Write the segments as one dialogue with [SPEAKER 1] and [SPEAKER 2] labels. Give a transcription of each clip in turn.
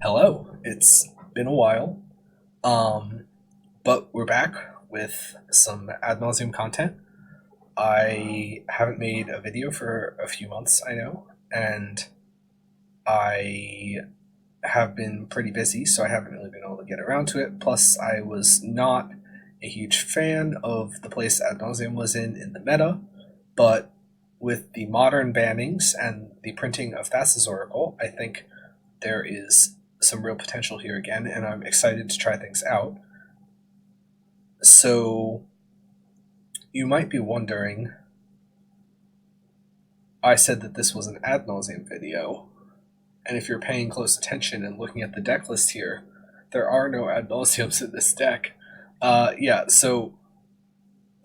[SPEAKER 1] Hello, it's been a while, um, but we're back with some ad nauseum content. I haven't made a video for a few months, I know, and I have been pretty busy, so I haven't really been able to get around to it. Plus, I was not a huge fan of the place ad nauseum was in the meta, but with the modern bannings and the printing of Thassa's Oracle, I think there is some real potential here again, and I'm excited to try things out. So, you might be wondering, I said that this was an ad nauseum video, and if you're paying close attention and looking at the deck list here, there are no ad nauseums in this deck. Yeah, so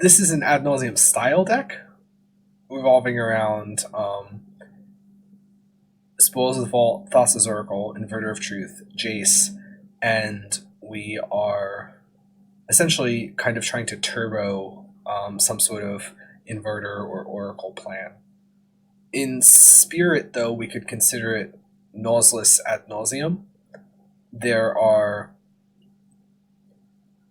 [SPEAKER 1] this is an ad nauseum style deck revolving around Spoils of the Vault, Thassa's Oracle, Inverter of Truth, Jace, and we are essentially kind of trying to turbo some sort of inverter or oracle plan. In spirit, though, we could consider it Nausless ad nauseum. There are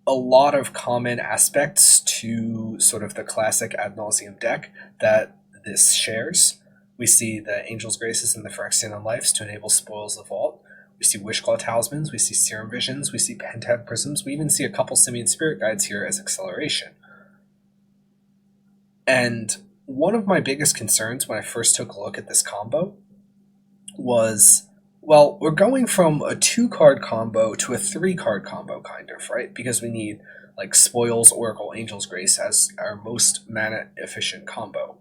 [SPEAKER 1] a lot of common aspects to sort of the classic ad nauseum deck that this shares. We see the Angel's Graces and the Phyrexian Unlifes to enable Spoils of the Vault. We see Wishclaw Talismans, we see Serum Visions, we see Pentad Prisms, we even see a couple Simian Spirit Guides here as acceleration. And one of my biggest concerns when I first took a look at this combo was, well, we're going from a 2-card combo to a 3-card combo, kind of, right? Because we need, like, Spoils, Oracle, Angel's Grace as our most mana-efficient combo.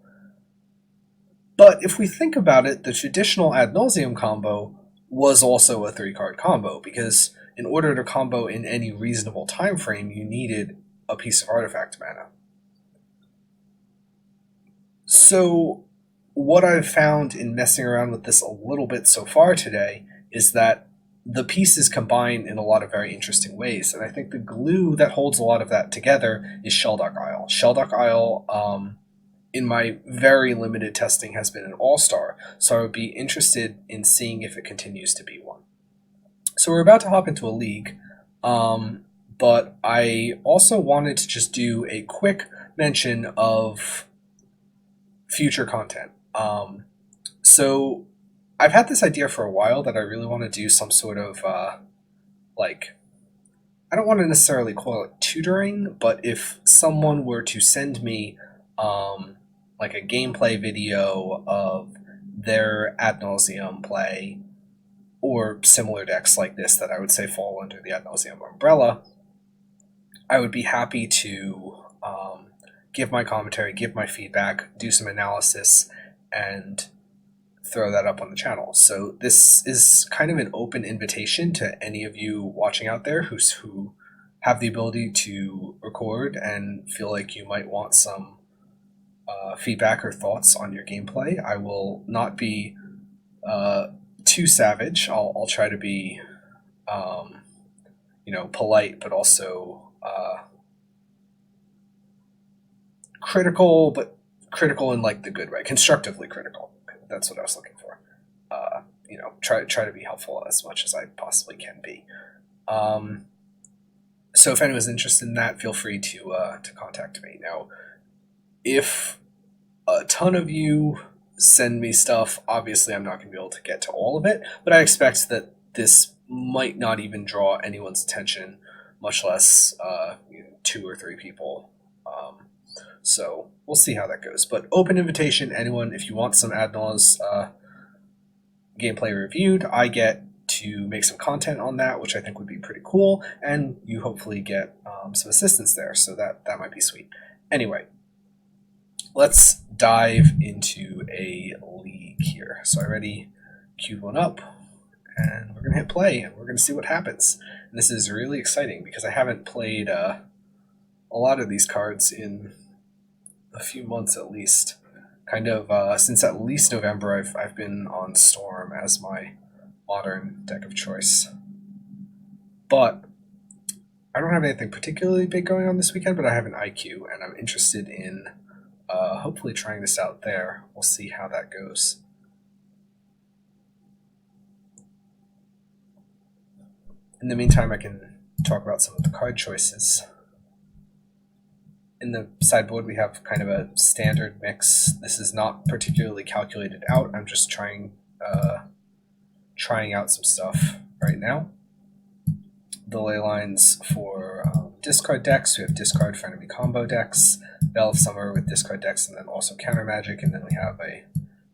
[SPEAKER 1] But if we think about it, the traditional ad nauseum combo was also a 3-card combo, because in order to combo in any reasonable time frame, you needed a piece of artifact mana. So what I've found in messing around with this a little bit so far today is that the pieces combine in a lot of very interesting ways, and I think the glue that holds a lot of that together is Sheldock Isle. Sheldock Isle, in my very limited testing, has been an all-star, so I would be interested in seeing if it continues to be one. So we're about to hop into a league, but I also wanted to just do a quick mention of future content. So I've had this idea for a while that I really want to do some sort of, like, I don't want to necessarily call it tutoring, but if someone were to send me, like a gameplay video of their ad nauseum play or similar decks like this that I would say fall under the ad nauseum umbrella, I would be happy to give my commentary, give my feedback, do some analysis, and throw that up on the channel. So this is kind of an open invitation to any of you watching out there who have the ability to record and feel like you might want some feedback or thoughts on your gameplay. I will not be too savage. I'll try to be, polite, but also critical, but critical in like the good way, constructively critical. That's what I was looking for. Try to be helpful as much as I possibly can be. So if anyone's interested in that, feel free to contact me. Now, if a ton of you send me stuff, obviously I'm not going to be able to get to all of it, but I expect that this might not even draw anyone's attention, much less 2 or 3 people. So we'll see how that goes. But open invitation, anyone, if you want some ad naus gameplay reviewed, I get to make some content on that, which I think would be pretty cool, and you hopefully get some assistance there, so that might be sweet. Anyway, let's dive into a league here. So I already queued one up, and we're going to hit play, and we're going to see what happens. And this is really exciting, because I haven't played a lot of these cards in a few months at least. Kind of since at least November, I've been on Storm as my modern deck of choice. But I don't have anything particularly big going on this weekend, but I have an IQ, and I'm interested in hopefully trying this out there. We'll see how that goes. In the meantime, I can talk about some of the card choices. In the sideboard, we have kind of a standard mix. This is not particularly calculated out. I'm just trying out some stuff right now. The ley lines for discard decks. We have discard for enemy combo decks, Veil of Summer with discard decks, and then also counter magic, and then we have a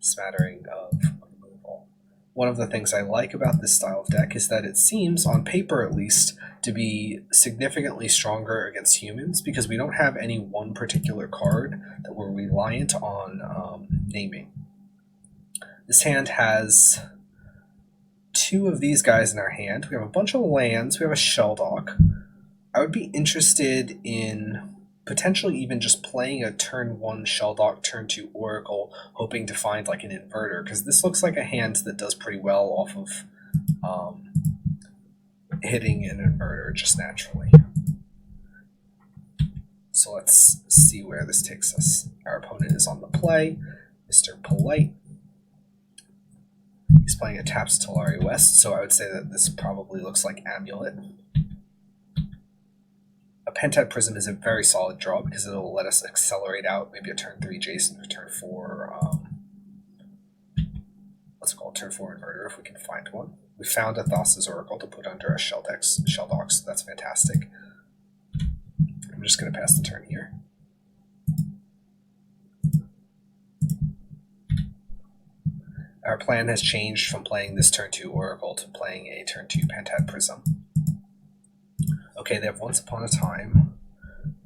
[SPEAKER 1] smattering of removal. One of the things I like about this style of deck is that it seems, on paper at least, to be significantly stronger against humans because we don't have any one particular card that we're reliant on naming. This hand has two of these guys in our hand. We have a bunch of lands. We have a Shelldock. I would be interested in potentially even just playing a turn 1 Shelldock, turn 2 Oracle, hoping to find like an inverter, because this looks like a hand that does pretty well off of hitting an inverter just naturally. So let's see where this takes us. Our opponent is on the play, Mr. Polite. He's playing a Taps Talari West, so I would say that this probably looks like Amulet. A Pentad Prism is a very solid draw because it'll let us accelerate out maybe a turn 3 Jason or turn 4, what's it called, turn 4 Inverter if we can find one. We found a Thassa's Oracle to put under a Shelldock, so that's fantastic. I'm just going to pass the turn here. Our plan has changed from playing this turn 2 Oracle to playing a turn 2 Pentad Prism. Okay, they have Once Upon a Time.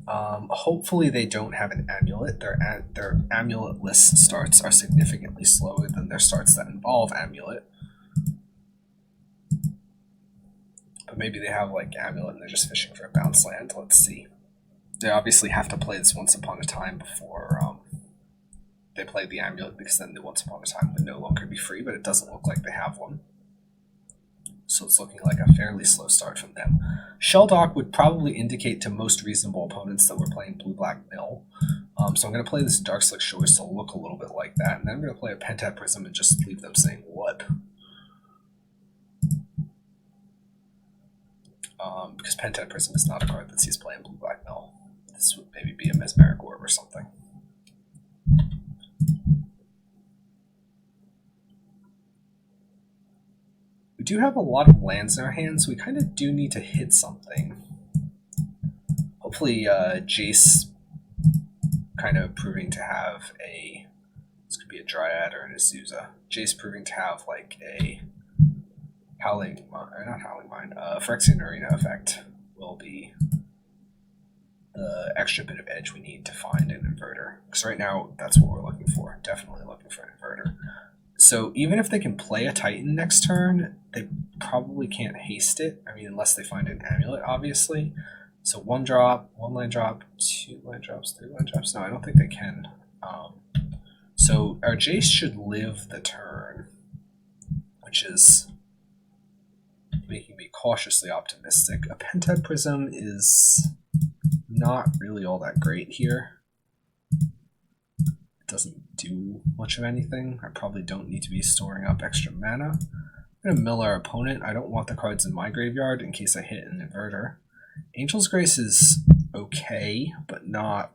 [SPEAKER 1] Hopefully they don't have an Amulet. Their Amulet-less starts are significantly slower than their starts that involve Amulet. But maybe they have like Amulet and they're just fishing for a bounce land. Let's see. They obviously have to play this Once Upon a Time before they play the Amulet, because then the Once Upon a Time would no longer be free, but it doesn't look like they have one. So it's looking like a fairly slow start from them. Shelldock would probably indicate to most reasonable opponents that we're playing Blue-Black Mill. So I'm going to play this Darkslick Shores to look a little bit like that, and then I'm going to play a Pentad Prism and just leave them saying, what? Because Pentad Prism is not a card that sees play in Blue-Black Mill. This would maybe be a Mesmeric Orb or something. We do have a lot of lands in our hands, so we kind of do need to hit something. Hopefully Jace kind of proving to have a, this could be a Dryad or an Azusa. Jace proving to have like a Howling, or not Howling Mind, Phyrexian Arena effect will be the extra bit of edge we need to find an inverter. Because right now, that's what we're looking for. Definitely looking for an inverter. So even if they can play a Titan next turn, they probably can't haste it. I mean, unless they find an Amulet, obviously. So 1 drop, 1 land drop, 2 land drops, 3 land drops. No, I don't think they can. So our Jace should live the turn, which is making me cautiously optimistic. A Pentad Prism is not really all that great here. It doesn't do much of anything. I probably don't need to be storing up extra mana. I'm going to mill our opponent. I don't want the cards in my graveyard in case I hit an inverter. Angel's Grace is okay, but not...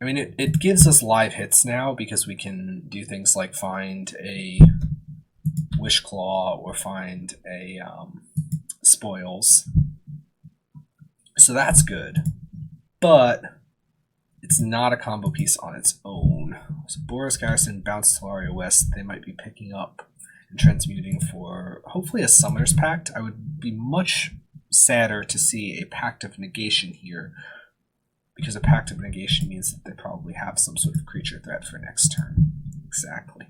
[SPEAKER 1] I mean, it gives us live hits now because we can do things like find a Wish Claw or find a Spoils. So that's good. But it's not a combo piece on its own. So Boros Garrison, Bounce Talaria West, they might be picking up and transmuting for hopefully a Summoner's Pact. I would be much sadder to see a Pact of Negation here, because a Pact of Negation means that they probably have some sort of creature threat for next turn. Exactly.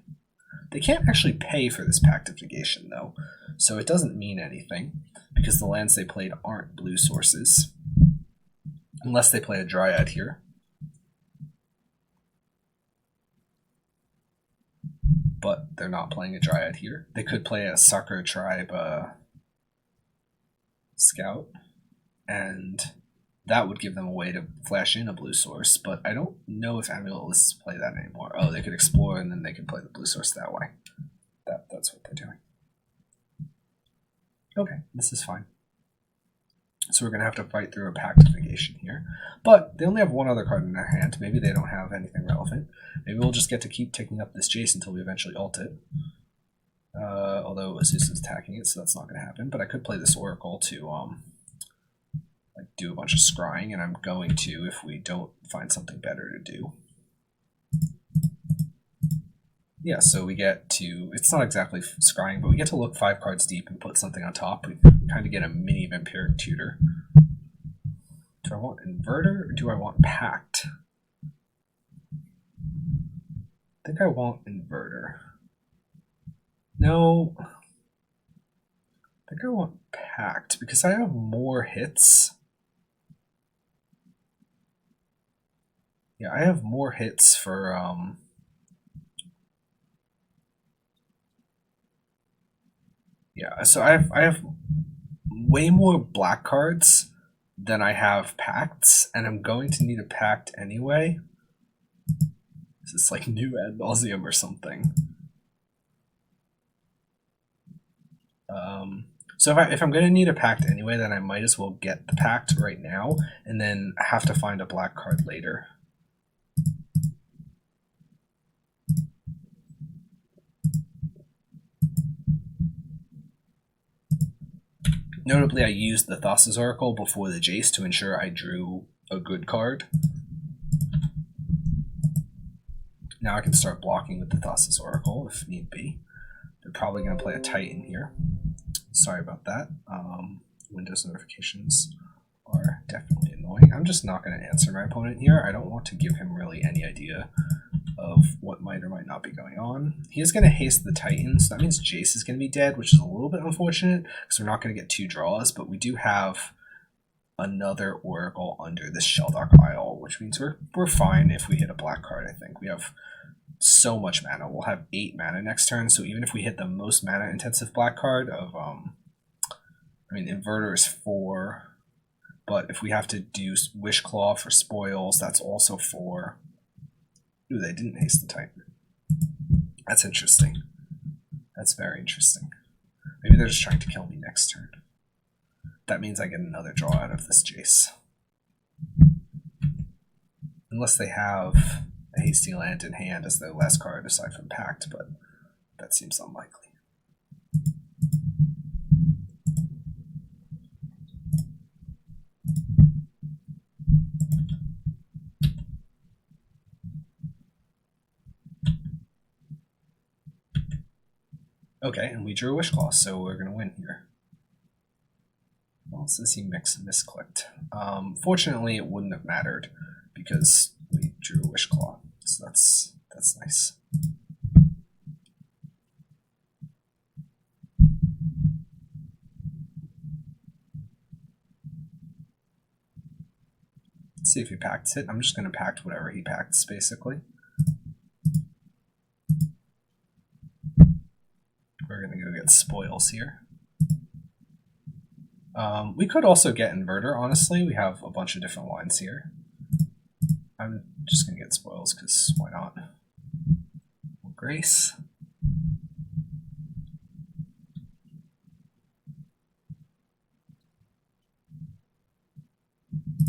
[SPEAKER 1] They can't actually pay for this Pact of Negation, though, so it doesn't mean anything, because the lands they played aren't blue sources. Unless they play a Dryad here. But they're not playing a Dryad here. They could play a Sucker Tribe Scout, and that would give them a way to flash in a blue source, but I don't know if Amulet lists play that anymore. Oh, they could explore and then they could play the blue source that way. That's what they're doing. Okay, this is fine. So we're going to have to fight through a Pactification here. But they only have one other card in their hand. Maybe they don't have anything relevant. Maybe we'll just get to keep ticking up this Jace until we eventually ult it. Although Azusa is attacking it, so that's not going to happen. But I could play this Oracle to like do a bunch of scrying, and I'm going to if we don't find something better to do. Yeah, so we get to, it's not exactly scrying, but we get to look 5 cards deep and put something on top. We kind of get a mini Vampiric Tutor. Do I want Inverter or do I want Pact? I think I want Inverter. No. I think I want Pact because I have more hits. Yeah, I have more hits for, yeah, so I have way more black cards than I have pacts, and I'm going to need a pact anyway. Is this like new ad nauseum or something? So if I'm going to need a pact anyway, then I might as well get the pact right now, and then have to find a black card later. Notably, I used the Thassa's Oracle before the Jace to ensure I drew a good card. Now I can start blocking with the Thassa's Oracle if need be. They're probably going to play a Titan here. Sorry about that. Windows notifications are definitely annoying. I'm just not going to answer my opponent here. I don't want to give him really any idea of what might or might not be going on. He is going to haste the Titan, so that means Jace is going to be dead, which is a little bit unfortunate because we're not going to get 2 draws, but we do have another Oracle under this Sheldock Isle, which means we're fine if we hit a black card, I think. We have so much mana. We'll have 8 mana next turn, so even if we hit the most mana intensive black card of, I mean, Inverter is 4, but if we have to do Wish Claw for spoils, that's also 4. Ooh, they didn't haste the Titan. That's interesting. That's very interesting. Maybe they're just trying to kill me next turn. That means I get another draw out of this Jace. Unless they have a hasty land in hand as their last card aside from Pact, but that seems unlikely. Okay, and we drew a Wish Claw, so we're going to win here. Well, it says he misclicked. Fortunately, it wouldn't have mattered because we drew a Wish Claw, so that's nice. Let's see if he pacts it. I'm just going to pact whatever he pacts, basically. We're going to go get spoils here. We could also get Inverter, honestly. We have a bunch of different lines here. I'm just going to get spoils because why not? Grace.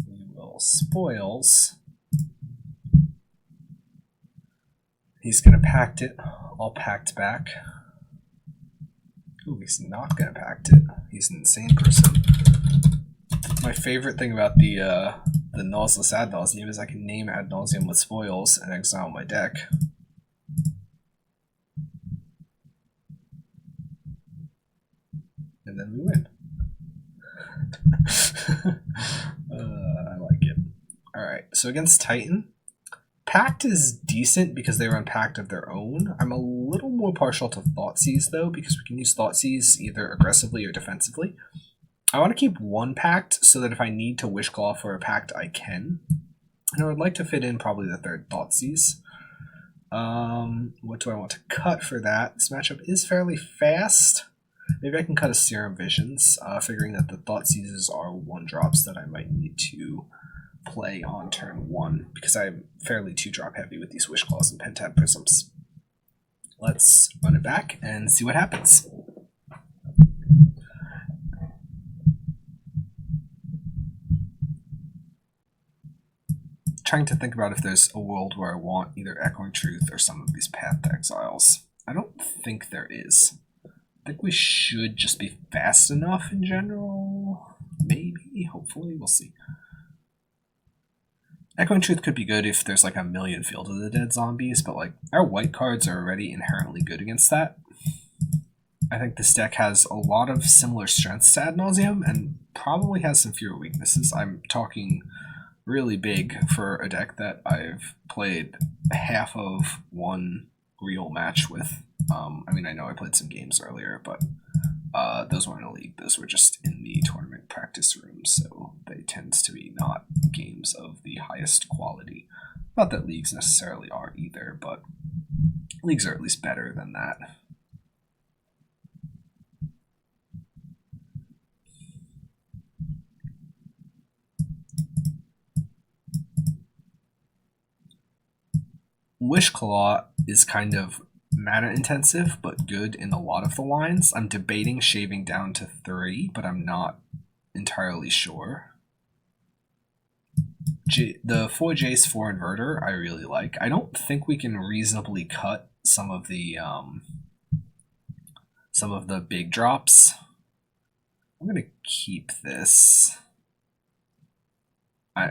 [SPEAKER 1] We will spoils. He's going to pact it. I'll pact back. Ooh, he's not going to pact it. He's an insane person. My favorite thing about the Nausless Ad Nauseam is I can name Ad Nauseam with spoils and exile my deck. And then we win. I like it. Alright, so against Titan, Pact is decent because they run Pact of their own. I'm a little more partial to Thoughtseize, though, because we can use Thoughtseize either aggressively or defensively. I want to keep 1 Pact so that if I need to Wish Claw for a Pact, I can. And I would like to fit in probably the 3rd Thoughtseize. What do I want to cut for that? This matchup is fairly fast. Maybe I can cut a Serum Visions, figuring that the Thoughtseizes are 1-drops that I might need to play on turn 1, because I'm fairly 2-drop heavy with these Wish Claws and Pentad Prisms. Let's run it back and see what happens. trying to think about if there's a world where I want either Echoing Truth or some of these Path to Exiles. I don't think there is. I think we should just be fast enough in general. Maybe, hopefully, we'll see. Echoing Truth could be good if there's like a million Field of the Dead zombies, but like our white cards are already inherently good against that. I think this deck has a lot of similar strengths to Ad Nauseam and probably has some fewer weaknesses. I'm talking really big for a deck that I've played half of one real match with. I mean, I know I played some games earlier, but those weren't a league. Those were just in the tournament practice room, so they tend to be not games of the highest quality. Not that leagues necessarily are either, but leagues are at least better than that. Wishclaw is kind of mana intensive, but good in a lot of the lines. I'm debating shaving down to 3, but I'm not entirely sure. The 4 Jace 4 Inverter I really like. I don't think we can reasonably cut some of the big drops. I'm gonna keep this.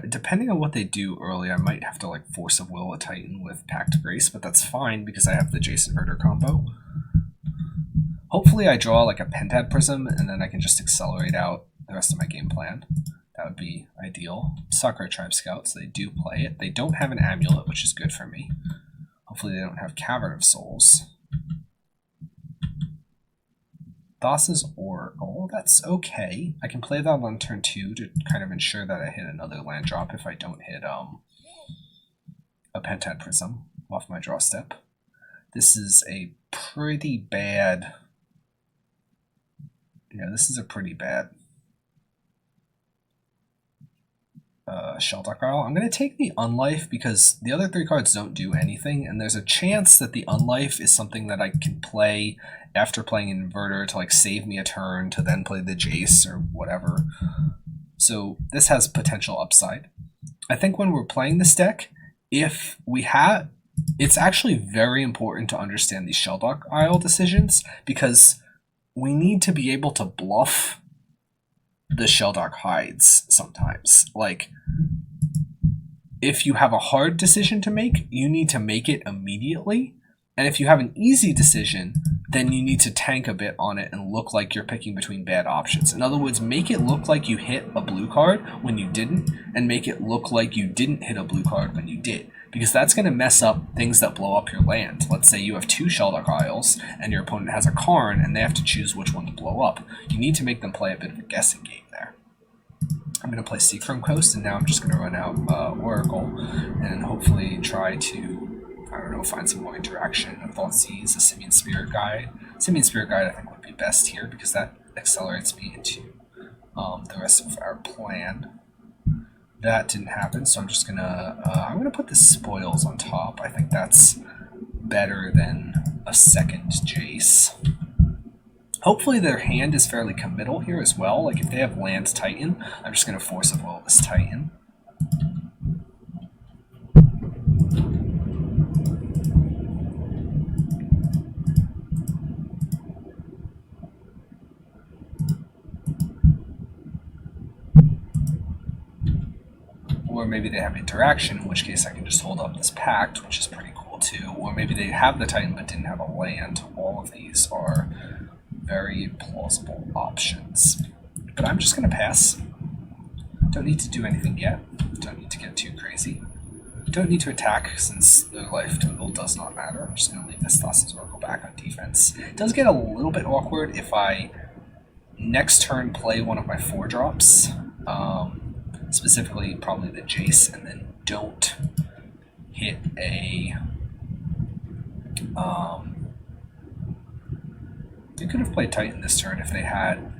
[SPEAKER 1] Depending on what they do early, I might have to like Force of Will a Titan with Pact Grace, but that's fine because I have the Jace Inverter combo. Hopefully I draw like a Pentad Prism and then I can just accelerate out the rest of my game plan. That would be ideal. Sakura Tribe Scouts, they do play it. They don't have an Amulet, which is good for me. Hopefully they don't have Cavern of Souls. Thassa's Oracle, that's okay. I can play that on turn 2 to kind of ensure that I hit another land drop if I don't hit a Pentad Prism off my draw step. This is a pretty bad... Yeah, this is a pretty bad Sheldock Isle. I'm going to take the Unlife because the other 3 cards don't do anything, and there's a chance that the Unlife is something that I can play after playing an Inverter to like save me a turn to then play the Jace or whatever. So this has potential upside. I think when we're playing this deck, if we have... It's actually very important to understand these Sheldock Isle decisions because we need to be able to bluff the Sheldock hides sometimes. Like, if you have a hard decision to make, you need to make it immediately. And if you have an easy decision, then you need to tank a bit on it and look like you're picking between bad options. In other words, make it look like you hit a blue card when you didn't, and make it look like you didn't hit a blue card when you did. Because that's going to mess up things that blow up your land. Let's say you have 2 Sheldock Isles, and your opponent has a Karn, and they have to choose which one to blow up. You need to make them play a bit of a guessing game there. I'm going to play Seachrome Coast, and now I'm just going to run out Oracle, and hopefully try to, I don't know, find some more interaction. Thoughtseize, a Simian Spirit Guide. Simian Spirit Guide I think would be best here, because that accelerates me into the rest of our plan. That didn't happen, so I'm just gonna put the Spoils on top. I think that's better than a second Jace. Hopefully their hand is fairly committal here as well. Like if they have Land Titan, I'm just gonna Force of Will this Titan. Or maybe they have interaction, in which case I can just hold up this Pact, which is pretty cool too. Or maybe they have the Titan but didn't have a land. All of these are very plausible options. But I'm just going to pass. Don't need to do anything yet. Don't need to get too crazy. Don't need to attack since the life total does not matter. I'm just going to leave this Thassa's Oracle back on defense. It does get a little bit awkward if I next turn play one of my 4 drops. Specifically probably the Jace, and then don't hit a they could have played Titan this turn if they had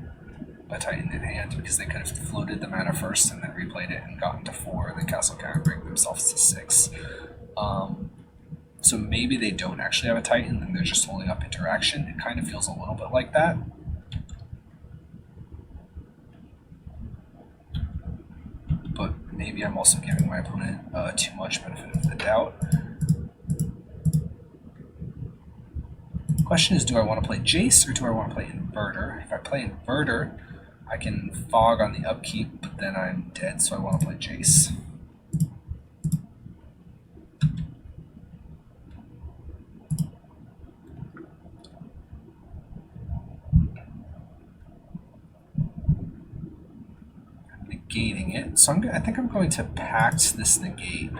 [SPEAKER 1] a Titan in hand, because they could have floated the mana first and then replayed it and gotten to 4, and then Castle Cannon bring themselves to 6. So maybe they don't actually have a Titan and they're just holding up interaction. It kind of feels a little bit like that. But maybe I'm also giving my opponent too much benefit of the doubt. Question is, do I want to play Jace or do I want to play Inverter? If I play Inverter, I can fog on the upkeep, but then I'm dead, so I want to play Jace. Negating it, so I think I'm going to pact this negate.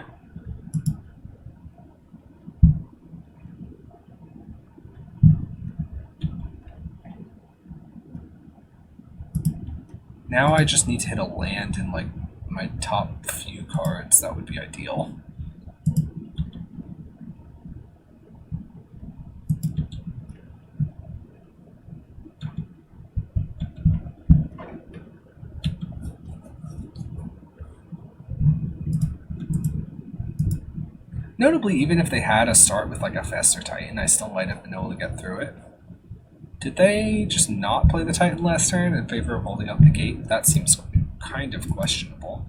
[SPEAKER 1] Now I just need to hit a land in like my top few cards. That would be ideal. Notably, even if they had a start with like a faster Titan, I still might have been able to get through it. Did they just not play the Titan last turn in favor of holding up the gate? That seems kind of questionable.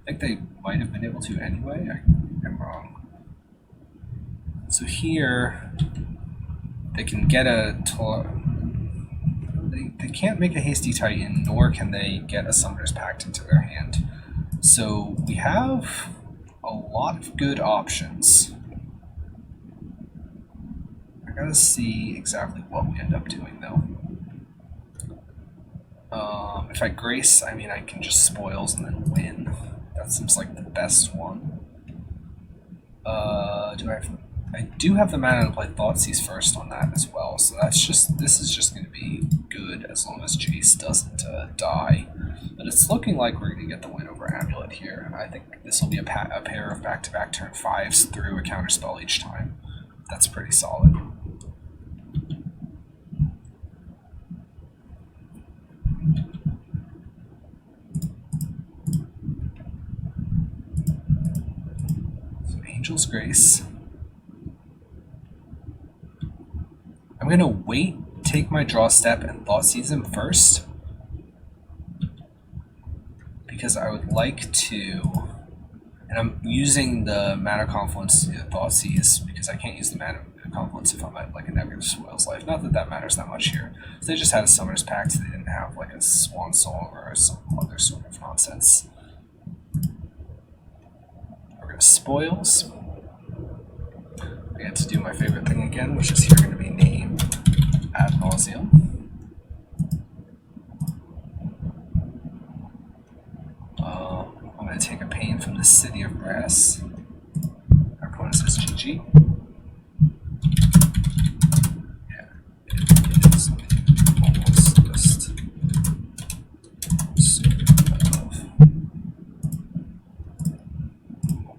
[SPEAKER 1] I think they might have been able to anyway. I'm wrong. So here, they can get a... They can't make a hasty Titan, nor can they get a Summoner's Pact into their hand. So we have a lot of good options. I gotta see exactly what we end up doing, though. If I Grace, I mean, I can just Spoils and then win. That seems like the best one. I do have the mana to play Thoughtseize first on that as well, so this is just going to be good as long as Jace doesn't die. But it's looking like we're going to get the win over Amulet here. I think this will be a pair of back-to-back turn 5s through a counterspell each time. That's pretty solid. So Angel's Grace. I'm going to wait, take my draw step, and Thoughtseize him first. Because I would like to... And I'm using the Mana Confluence to Thoughtseize because I can't use the Mana Confluence if I'm at like a negative Spoils Life. Not that that matters that much here. So they just had a Summoner's Pact, they didn't have like a Swan Song or some other sort of nonsense. We're going to Spoils. I get to do my favorite thing again, which is here going to be name ad nauseum. I'm going to take a pain from the City of Brass. Our opponent says GG. Yeah, it is almost just super love.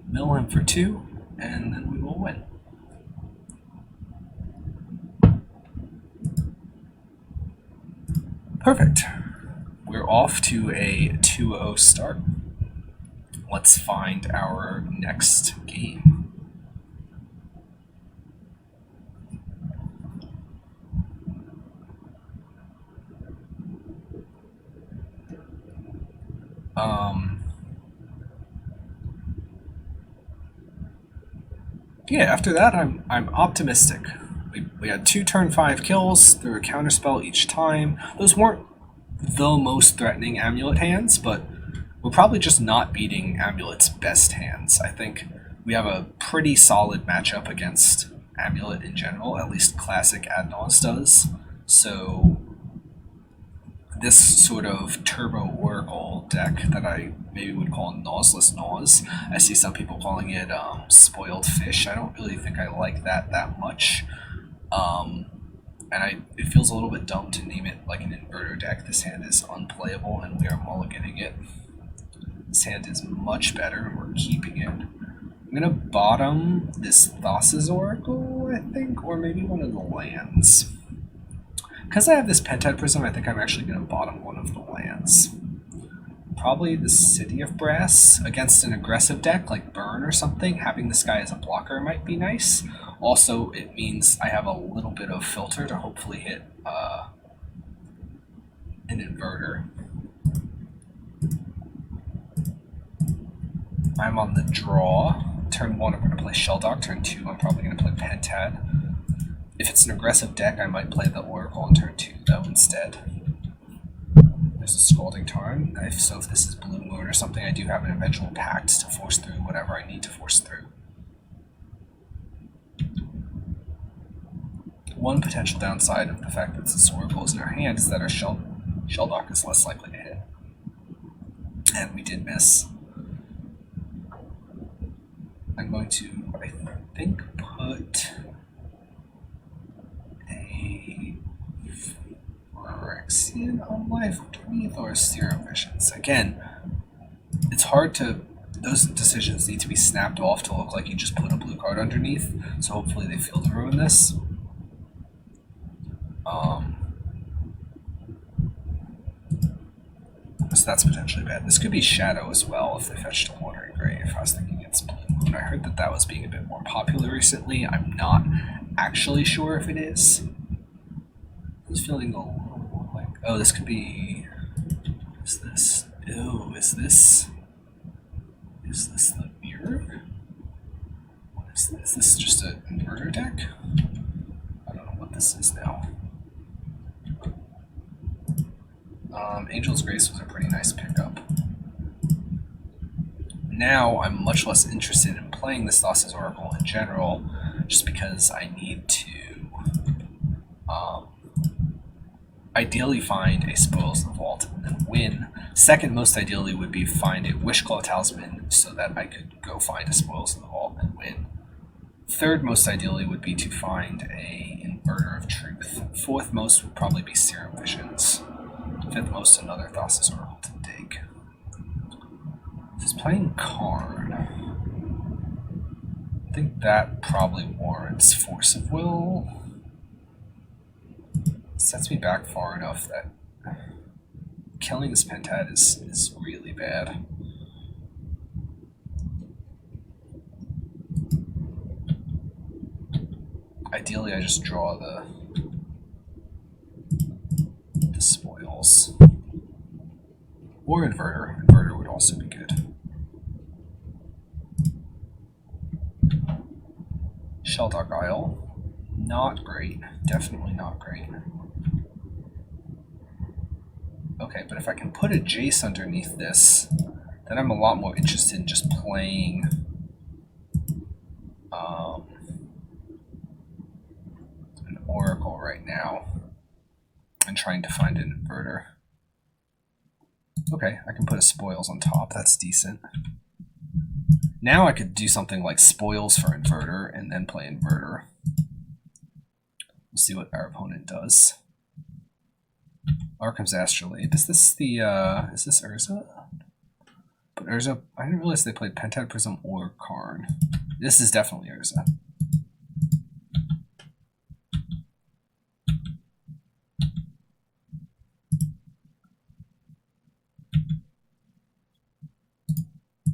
[SPEAKER 1] Mill him for 2, and then we will win. Perfect. We're off to a 2-0 start. Let's find our next game. Yeah, after that, I'm optimistic. We had 2 turn 5 kills through a counterspell each time. Those weren't the most threatening Amulet hands, but we're probably just not beating Amulet's best hands. I think we have a pretty solid matchup against Amulet in general, at least classic Ad Naus does. So this sort of Turbo Oracle deck that I maybe would call Nausless Naus, I see some people calling it Spoiled Fish. I don't really think I like that much. And it feels a little bit dumb to name it like an Inverter deck. This hand is unplayable and we are mulliganing it. This hand is much better and we're keeping it. I'm going to bottom this Thassa's Oracle, I think, or maybe one of the lands. Because I have this Pentad Prism, I think I'm actually going to bottom one of the lands. Probably the City of Brass against an aggressive deck like Burn or something. Having this guy as a blocker might be nice. Also, it means I have a little bit of filter to hopefully hit an Inverter. I'm on the draw. Turn 1, I'm going to play Shelldog. Turn 2, I'm probably going to play Pentad. If it's an aggressive deck, I might play the Oracle on turn 2, though, instead. There's a Scalding Tarn. So if this is Blue Moon or something, I do have an eventual pact to force through whatever I need to force through. One potential downside of the fact that this Oracle is in our hand is that our Shelldog is less likely to hit. And we did miss. I'm going to, I think, put a Phyrexian on life underneath or Serum Visions. Again, it's hard to, those decisions need to be snapped off to look like you just put a blue card underneath, so hopefully they fail to ruin this. So that's potentially bad. This could be Shadow as well if they fetched a Wandering Grave. I was thinking it's Blue Moon. I heard that that was being a bit more popular recently. I'm not actually sure if it is. I was feeling a little more like, oh, this could be, is this, ew, is this the mirror? What is this? Is this just an inverter deck? I don't know what this is now. Angel's Grace was a pretty nice pickup. Now I'm much less interested in playing this Nausless Oracle in general, just because I need to ideally find a Spoils of the Vault and then win. Second most ideally would be find a Wishclaw Talisman so that I could go find a Spoils of the Vault and win. Third most ideally would be to find a Inverter of Truth. Fourth most would probably be Serum Visions. Fifth most, another Thassa's Oracle to dig. He's playing Karn. I think that probably warrants Force of Will. Sets me back far enough that killing this Pentad is really bad. Ideally, I just draw the spoils. Or Inverter. Inverter would also be good. Shelldog Isle. Not great. Definitely not great. Okay, but if I can put a Jace underneath this, then I'm a lot more interested in just playing an Oracle right now and trying to find an Inverter. Okay, I can put a Spoils on top. That's decent. Now I could do something like Spoils for Inverter and then play Inverter. We'll see what our opponent does. Arkham's Astrolabe. Is this the, is this Urza? But Urza, I didn't realize they played Pentad Prism or Karn. This is definitely Urza.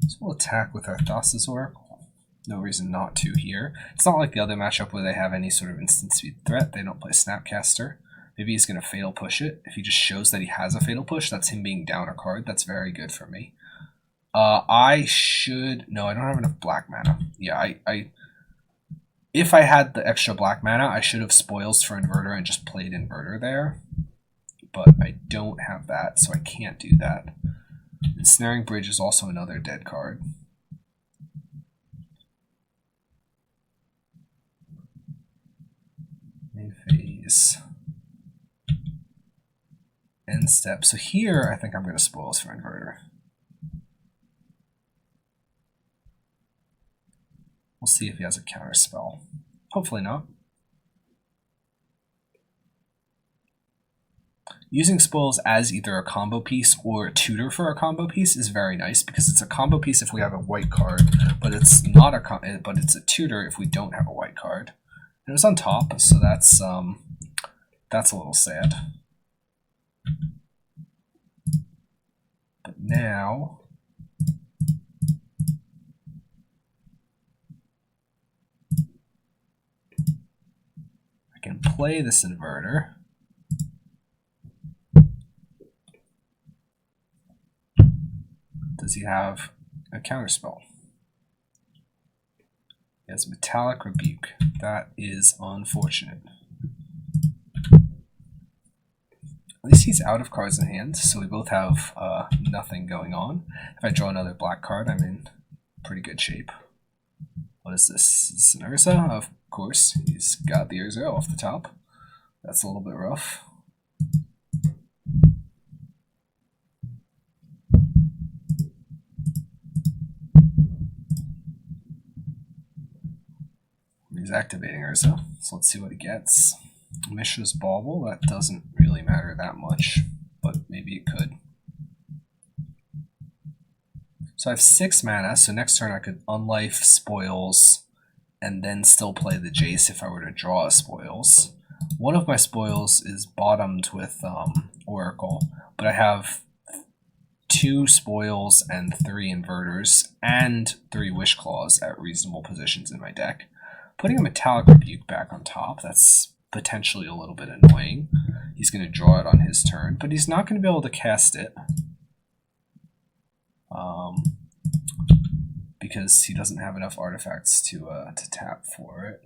[SPEAKER 1] So we'll attack with our Thassa's Oracle. No reason not to here. It's not like the other matchup where they have any sort of instant speed threat. They don't play Snapcaster. Maybe he's going to Fatal Push it. If he just shows that he has a Fatal Push, that's him being down a card. That's very good for me. I should... No, I don't have enough black mana. Yeah, if I had the extra black mana, I should have Spoils for Inverter and just played Inverter there. But I don't have that, so I can't do that. Ensnaring Bridge is also another dead card. Main phase. End step. So here, I think I'm going to Spoils for Inverter. We'll see if he has a counter spell. Hopefully not. Using Spoils as either a combo piece or a tutor for a combo piece is very nice because it's a combo piece if we have a white card, but it's not a but it's a tutor if we don't have a white card. And it was on top, so that's a little sad. But now I can play this Inverter. Does he have a counterspell? He has Metallic Rebuke. That is unfortunate. At least he's out of cards in hand, so we both have nothing going on. If I draw another black card, I'm in pretty good shape. What is this? Is this an Urza? Of course, he's got the Urza off the top. That's a little bit rough. He's activating Urza, so let's see what he gets. Mishra's Bauble, that doesn't really matter that much, but maybe it could. So I have 6 mana, so next turn I could unlife Spoils and then still play the Jace if I were to draw a Spoils. One of my Spoils is bottomed with Oracle, but I have 2 Spoils and 3 Inverters and 3 Wish Claws at reasonable positions in my deck. Putting a Metallic Rebuke back on top, that's potentially a little bit annoying. He's going to draw it on his turn, but he's not going to be able to cast it because he doesn't have enough artifacts to tap for it.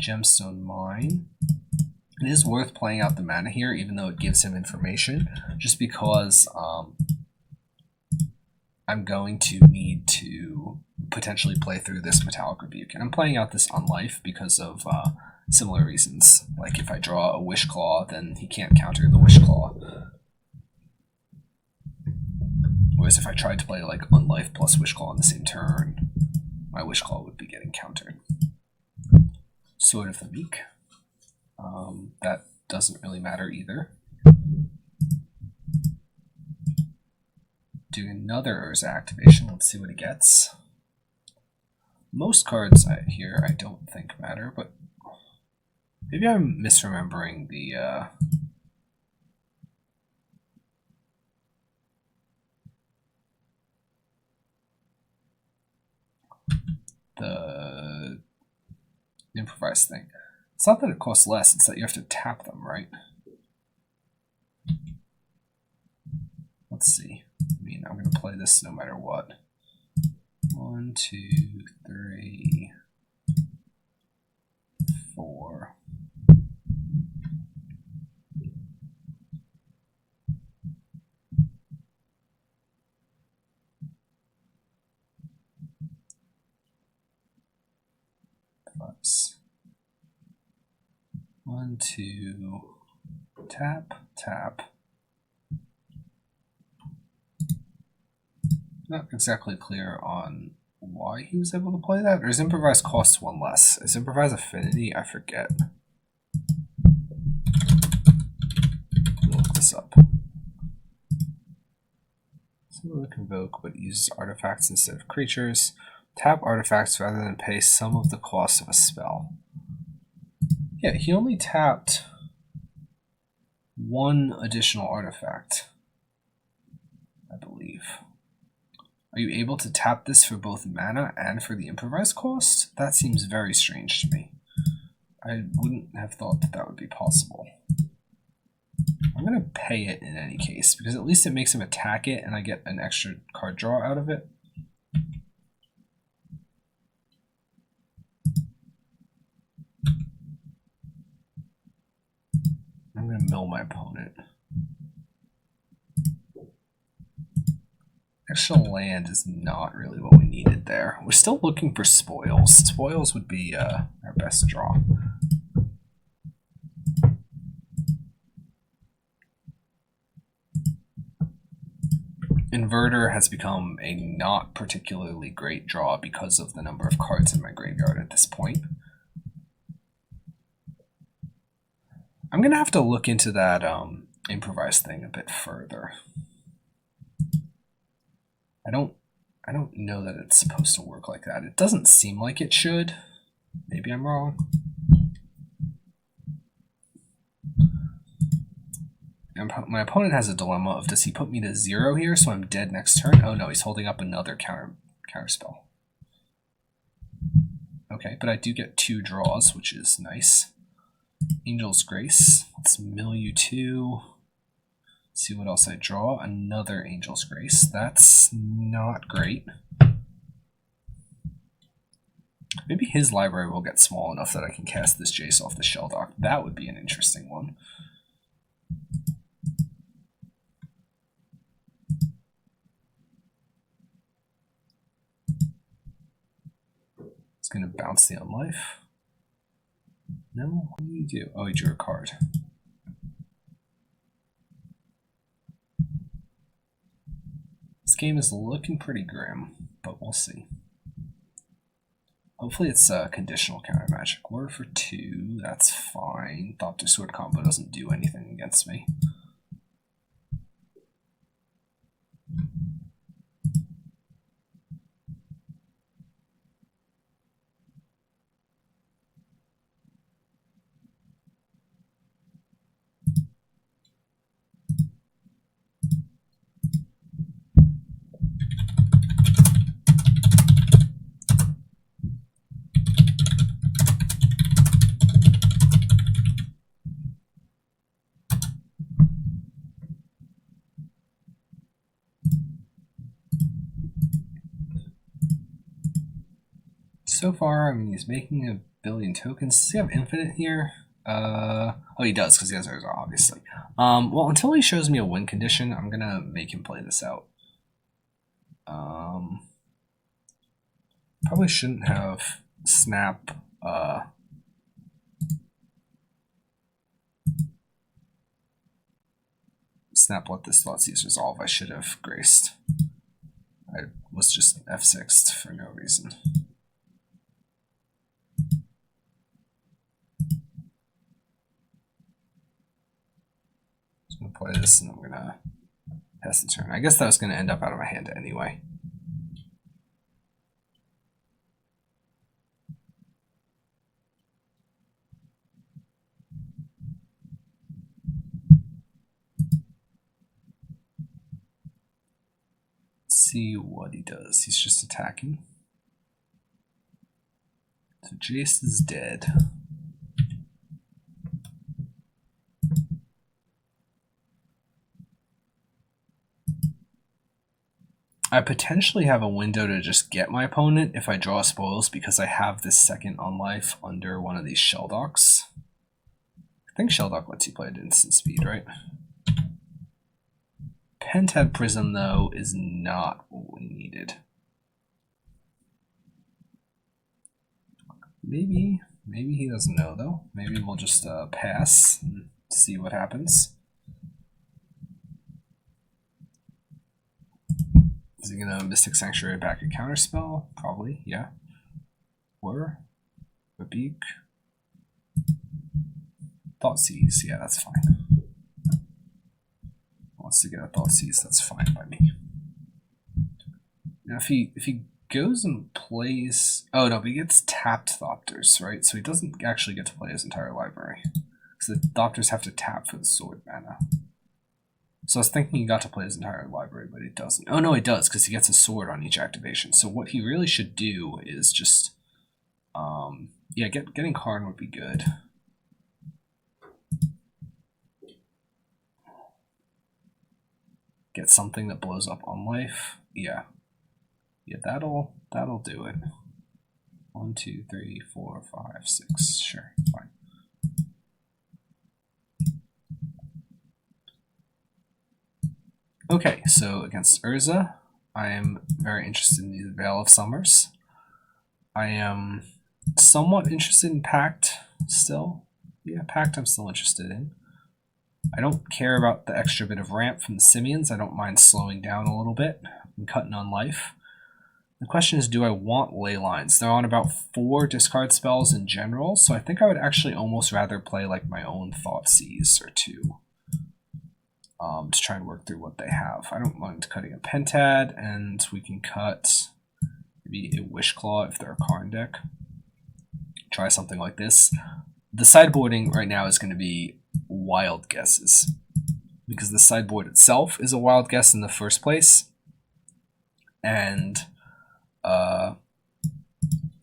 [SPEAKER 1] Gemstone Mine. It is worth playing out the mana here, even though it gives him information, just because I'm going to need to potentially play through this Metallic Rebuke. And I'm playing out this on life because of similar reasons. Like if I draw a Wish Claw, then he can't counter the Wish Claw. Whereas if I tried to play like Unlife plus Wish Claw on the same turn, my Wish Claw would be getting countered. Sword of the Meek. That doesn't really matter either. Do another Urza activation. Let's see what he gets. Most cards here I don't think matter, but maybe I'm misremembering the improvised thing. It's not that it costs less, it's that you have to tap them, right? Let's see. I mean, I'm going to play this no matter what. 1, 2, 3, 4. Fives. 1, 2, tap, tap. Not exactly clear on why he was able to play that. Or his Improvise costs 1 less. His Improvise Affinity, I forget. Look this up. Similar to Convoke, but uses artifacts instead of creatures. Tap artifacts rather than pay some of the cost of a spell. Yeah, he only tapped 1 additional artifact, I believe. Are you able to tap this for both mana and for the improvise cost? That seems very strange to me. I wouldn't have thought that that would be possible. I'm going to pay it in any case, because at least it makes him attack it and I get an extra card draw out of it. I'm going to mill my opponent. Extra land is not really what we needed there. We're still looking for spoils. Spoils would be our best draw. Inverter has become a not particularly great draw because of the number of cards in my graveyard at this point. I'm going to have to look into that improvise thing a bit further. I don't know that it's supposed to work like that. It doesn't seem like it should. Maybe I'm wrong. My opponent has a dilemma of, does he put me to 0 here so I'm dead next turn? Oh no, he's holding up another counter spell. Okay, but I do get 2 draws, which is nice. Angel's Grace. Let's mill you 2. See what else I draw. Another Angel's Grace. That's not great. Maybe his library will get small enough that I can cast this Jace off the shell dock. That would be an interesting one. It's going to bounce the Unlife. No? What do you do? Oh, he drew a card. This game is looking pretty grim, but we'll see. Hopefully it's a conditional counter magic. Word for 2, that's fine. Thought to Sword combo doesn't do anything against me. So far, I mean, he's making a billion tokens. Does he have infinite here? Oh, he does, because he has Urza, obviously. Well, until he shows me a win condition, I'm gonna make him play this out. Probably shouldn't have snap, snap let this Thoughtseize resolve. I should have graced. I was just F6'd for no reason. I'm gonna play this and I'm gonna pass the turn. I guess that was gonna end up out of my hand anyway. Let's see what he does. He's just attacking. So Jace is dead. I potentially have a window to just get my opponent if I draw spoils because I have this second Unlife under one of these shell docks. I think shell dock lets you play at instant speed, right? Pentad Prism, though, is not what we needed. Maybe he doesn't know, though. Maybe we'll just pass and see what happens. Is he gonna Mystic Sanctuary back a counterspell? Probably, yeah. Or Rebuke. Thoughtseize, yeah, that's fine. Wants to get a Thoughtseize, that's fine by me. Now if he goes and plays, oh no, but he gets tapped Thopters, right? So he doesn't actually get to play his entire library. Because the Thopters have to tap for the sword mana. So I was thinking he got to play his entire library, but it doesn't. Oh no, it does, because he gets a sword on each activation. So what he really should do is just, yeah, getting Karn would be good. Get something that blows up on life. Yeah, that'll do it. 1, 2, 3, 4, 5, 6. Sure, fine. Okay, so against Urza, I am very interested in the Veil of Summers. I am somewhat interested in Pact still. Yeah, Pact I'm still interested in. I don't care about the extra bit of ramp from the Simians. I don't mind slowing down a little bit and cutting on life. The question is, do I want ley lines? They're on about 4 discard spells in general, so I think I would actually almost rather play like my own Thoughtseize or 2. To try and work through what they have. I don't mind cutting a Pentad, and we can cut maybe a Wishclaw if they're a Karn deck. Try something like this. The sideboarding right now is going to be wild guesses, because the sideboard itself is a wild guess in the first place, and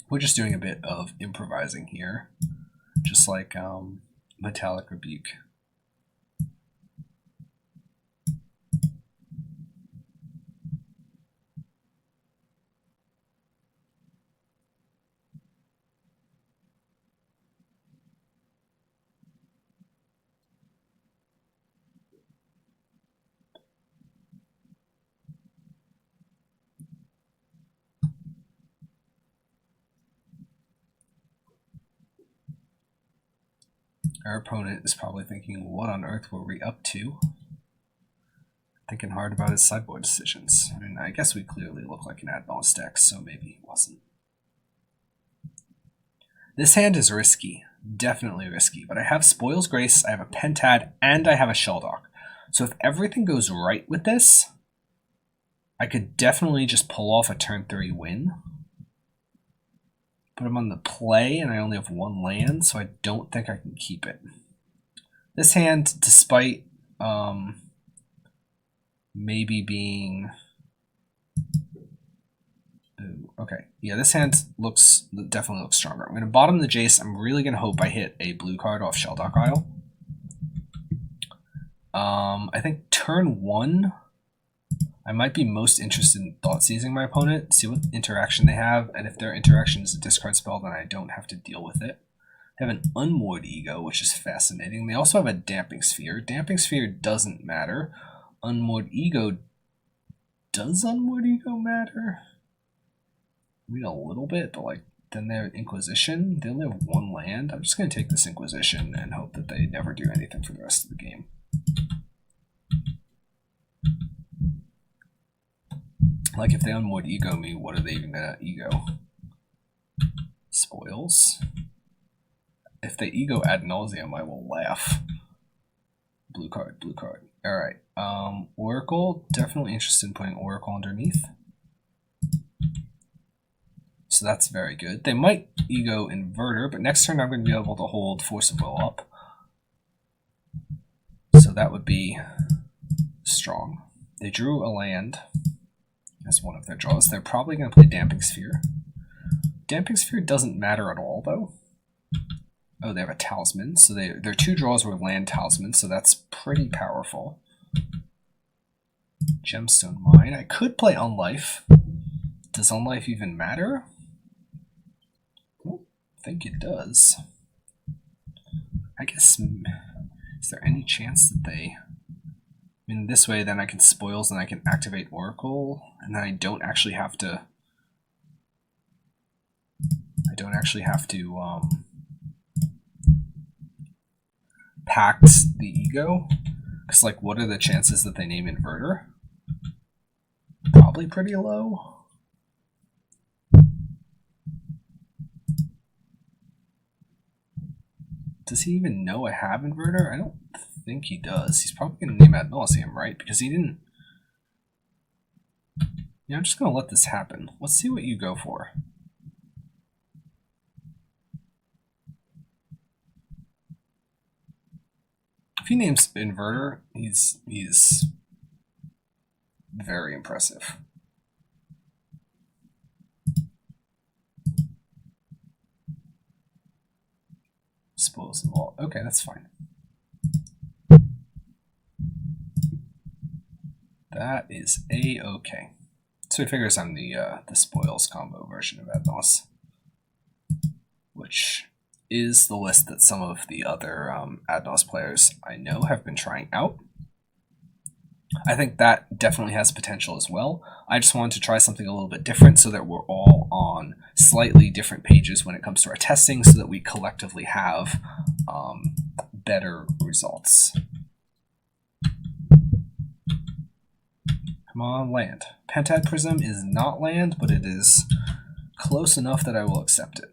[SPEAKER 1] we're just doing a bit of improvising here, just like Metallic Rebuke. Our opponent is probably thinking, what on earth were we up to? Thinking hard about his sideboard decisions. I mean, I guess we clearly look like an Naus deck, so maybe it wasn't. This hand is risky. Definitely risky. But I have Spoils Grace, I have a Pentad, and I have a Shelldock. So if everything goes right with this, I could definitely just pull off a turn 3 win. But I'm on the play, and I only have 1 land, so I don't think I can keep it. This hand, despite maybe being... Ooh, okay, yeah, this hand definitely looks stronger. I'm going to bottom the Jace. I'm really going to hope I hit a blue card off Shelldock Isle. I think turn 1, I might be most interested in thought seizing my opponent, see what interaction they have, and if their interaction is a discard spell, then I don't have to deal with it. They have an Unmoored Ego, which is fascinating. They also have a Damping Sphere. Damping Sphere doesn't matter. Unmoored Ego, does Unmoored Ego matter? I mean, a little bit, but like, then they have Inquisition. They only have 1 land. I'm just going to take this Inquisition and hope that they never do anything for the rest of the game. Like, if they Unmoored Ego me, what are they even going to ego? Spoils. If they ego ad nauseum, I will laugh. Blue card, blue card. Alright. Oracle, definitely interested in putting Oracle underneath. So that's very good. They might ego Inverter, but next turn I'm going to be able to hold Force of Will up. So that would be strong. They drew a land as one of their draws. They're probably going to play Damping Sphere. Damping Sphere doesn't matter at all, though. Oh, they have a Talisman. So their 2 draws were land talismans, so that's pretty powerful. Gemstone Mine. I could play Unlife. Does Unlife even matter? I don't think it does. I guess, is there any chance that they... I mean, this way, then I can Spoils and I can activate Oracle, and then I don't actually have to... pact the ego. Because, like, what are the chances that they name Inverter? Probably pretty low. Does he even know I have Inverter? I don't think he does. He's probably going to name ad nauseum, right? Because he didn't... Yeah, I'm just going to let this happen. Let's see what you go for. If he names Inverter, he's very impressive. Spoils of all. Okay, that's fine. That is a-okay. So he figures I'm the Spoils combo version of Adnos, which is the list that some of the other Adnos players I know have been trying out. I think that definitely has potential as well. I just wanted to try something a little bit different so that we're all on slightly different pages when it comes to our testing so that we collectively have better results. Come on, land. Pentad Prism is not land, but it is close enough that I will accept it.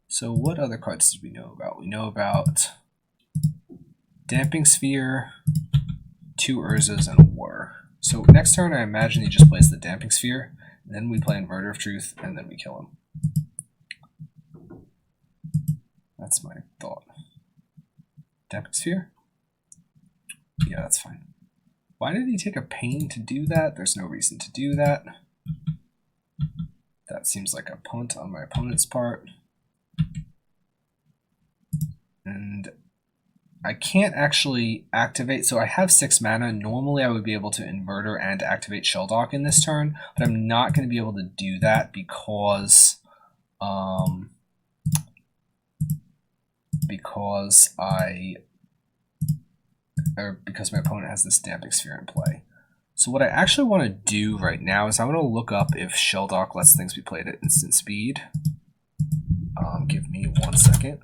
[SPEAKER 1] So what other cards did we know about? We know about Damping Sphere, 2 Urzas, and a War. So next turn I imagine he just plays the Damping Sphere, and then we play Inverter of Truth, and then we kill him. That's my thought. Damping Sphere? Yeah, that's fine. Why did he take a pain to do that? There's no reason to do that. That seems like a punt on my opponent's part. And I can't actually activate, so I have 6 mana. Normally I would be able to Inverter and activate Shelldock in this turn, but I'm not going to be able to do that because because my opponent has this Damping Sphere in play. So what I actually want to do right now is I want to look up if Shelldock lets things be played at instant speed. Give me 1 second.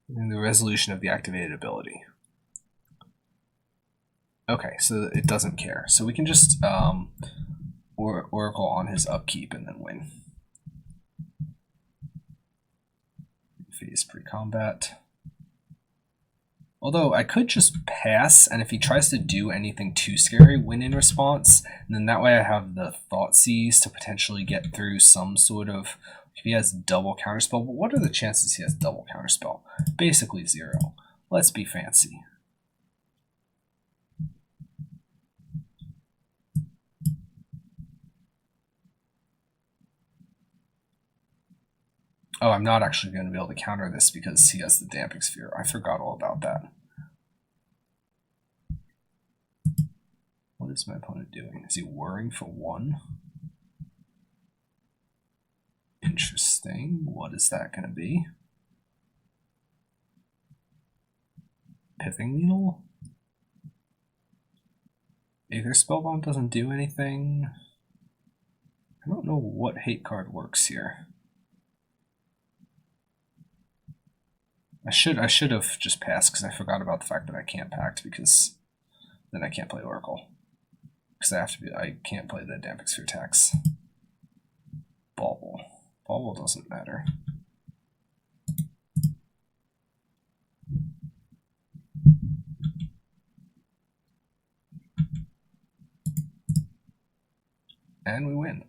[SPEAKER 1] And the resolution of the activated ability. Okay, so it doesn't care. So we can just Oracle on his upkeep and then win. Phase pre-combat. Although I could just pass, and if he tries to do anything too scary, win in response, and then that way I have the Thoughtseize to potentially get through some sort of, if he has double counterspell, but what are the chances he has double counterspell? Basically 0. Let's be fancy. Oh, I'm not actually going to be able to counter this because he has the Damping Sphere. I forgot all about that. What is my opponent doing? Is he whirring for 1? Interesting. What is that going to be? Pithing Needle? Aether Spellbomb doesn't do anything. I don't know what hate card works here. I should have just passed because I forgot about the fact that I can't pact, because then I can't play Oracle. Because I can't play the Damping Sphere attacks. Bauble. Bauble doesn't matter. And we win.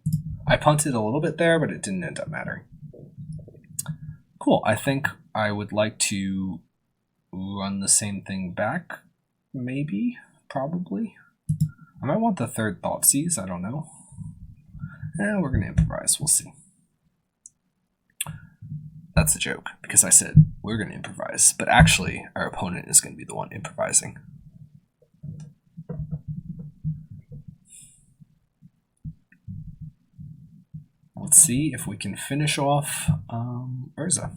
[SPEAKER 1] I punted a little bit there, but it didn't end up mattering. Cool. I think I would like to run the same thing back. Maybe. Probably. I might want the third Thoughtseize. I don't know. We're going to improvise. We'll see. That's a joke, because I said we're going to improvise. But actually, our opponent is going to be the one improvising. Let's see if we can finish off Urza.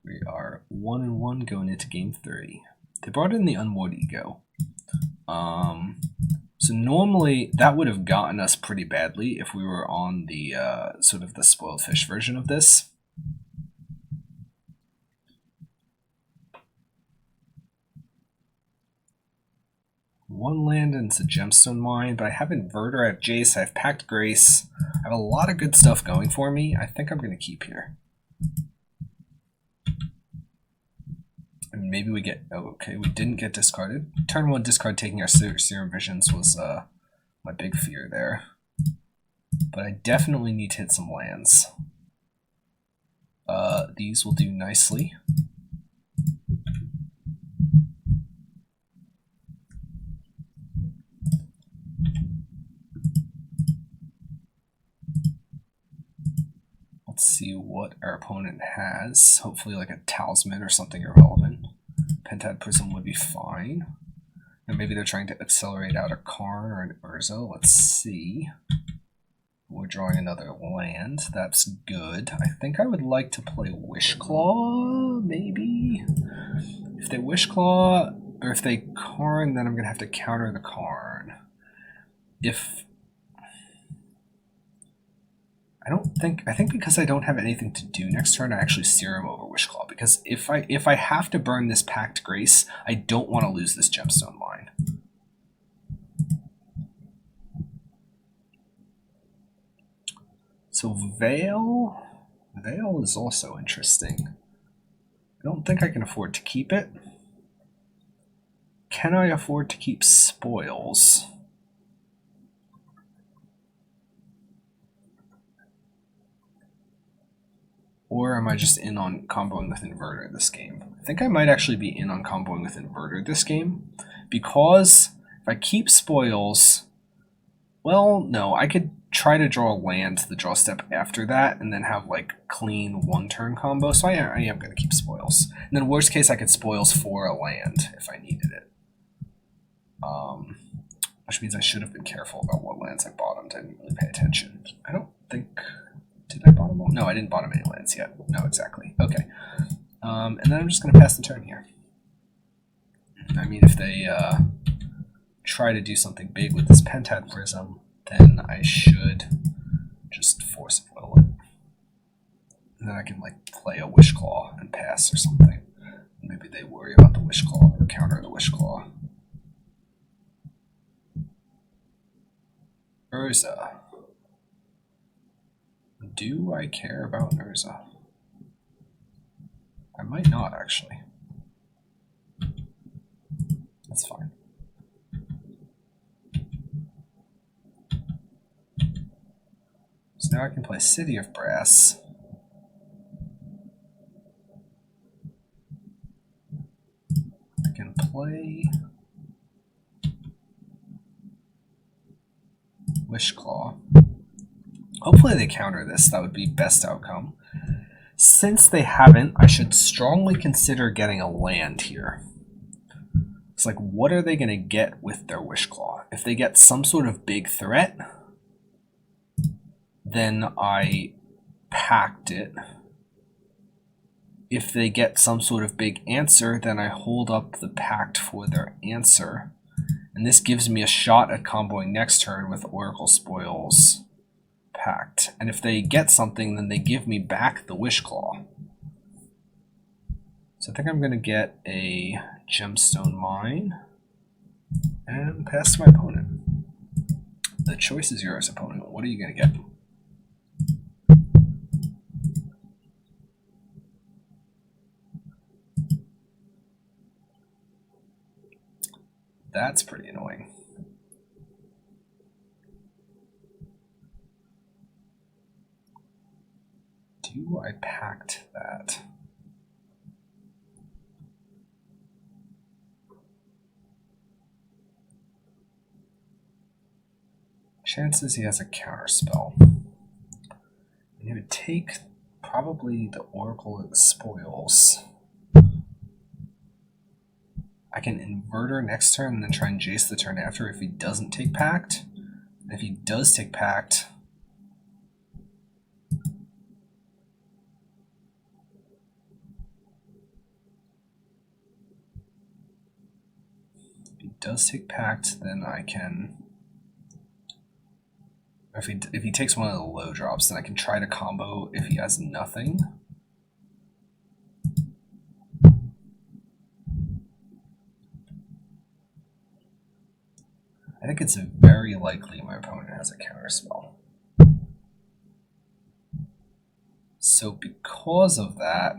[SPEAKER 1] We are 1-1 going into game 3. They brought in the Unmoored Ego. So normally that would have gotten us pretty badly if we were on the sort of the spoiled fish version of this. One land and it's a gemstone mine, but I have Inverter, I have Jace, I have Pact Grace. I have a lot of good stuff going for me. I think I'm going to keep here. And maybe we get, oh, okay, we didn't get discarded. Turn 1 discard taking our Serum Visions was my big fear there. But I definitely need to hit some lands. These will do nicely. Let's see what our opponent has. Hopefully like a Talisman or something irrelevant. Pentad Prism would be fine. And maybe they're trying to accelerate out a Karn or an Urza. Let's see. We're drawing another land. That's good. I think I would like to play Wishclaw, maybe? If they Wishclaw, or if they Karn, then I'm going to have to counter the Karn. I think because I don't have anything to do next turn, I actually Serum over Wishclaw, because if I have to burn this Pact Grace, I don't want to lose this Gemstone Mine. So Veil is also interesting. I don't think I can afford to keep it. Can I afford to keep Spoils? Or am I just in on comboing with Inverter this game? I think I might actually be in on comboing with Inverter this game, because if I keep Spoils, well, no, I could try to draw a land to the draw step after that and then have like clean 1-turn combo, so I am going to keep Spoils. And then worst case, I could Spoils for a land if I needed it. which means I should have been careful about what lands I bottomed. I didn't really pay attention. I don't think... Did I bottom all? No, I didn't bottom any lands yet. No, exactly. Okay. And then I'm just going to pass the turn here. I mean, if they try to do something big with this Pentad Prism, then I should just force foil it. And then I can, like, play a Wish Claw and pass or something. Maybe they worry about the Wish Claw or counter the Wish Claw. Urza. Do I care about Urza? I might not, actually. That's fine. So now I can play City of Brass. I can play Wish Claw. Hopefully they counter this. That would be best outcome. Since they haven't, I should strongly consider getting a land here. It's like, what are they going to get with their Wish Claw? If they get some sort of big threat, then I packed it. If they get some sort of big answer, then I hold up the pact for their answer. And this gives me a shot at comboing next turn with Oracle Spoils Pact. And if they get something, then they give me back the Wish Claw. So I think I'm going to get a Gemstone Mine and pass to my opponent. The choice is yours, opponent. What are you going to get? That's pretty annoying. Do I pact that? Chances he has a counter spell. He would take probably the Oracle Spoils. I can Inverter next turn and then try and Jace the turn after if he doesn't take Pact. And if he does take Pact, then I can... If he takes one of the low drops, then I can try to combo if he has nothing. I think it's very likely my opponent has a counter spell. So because of that,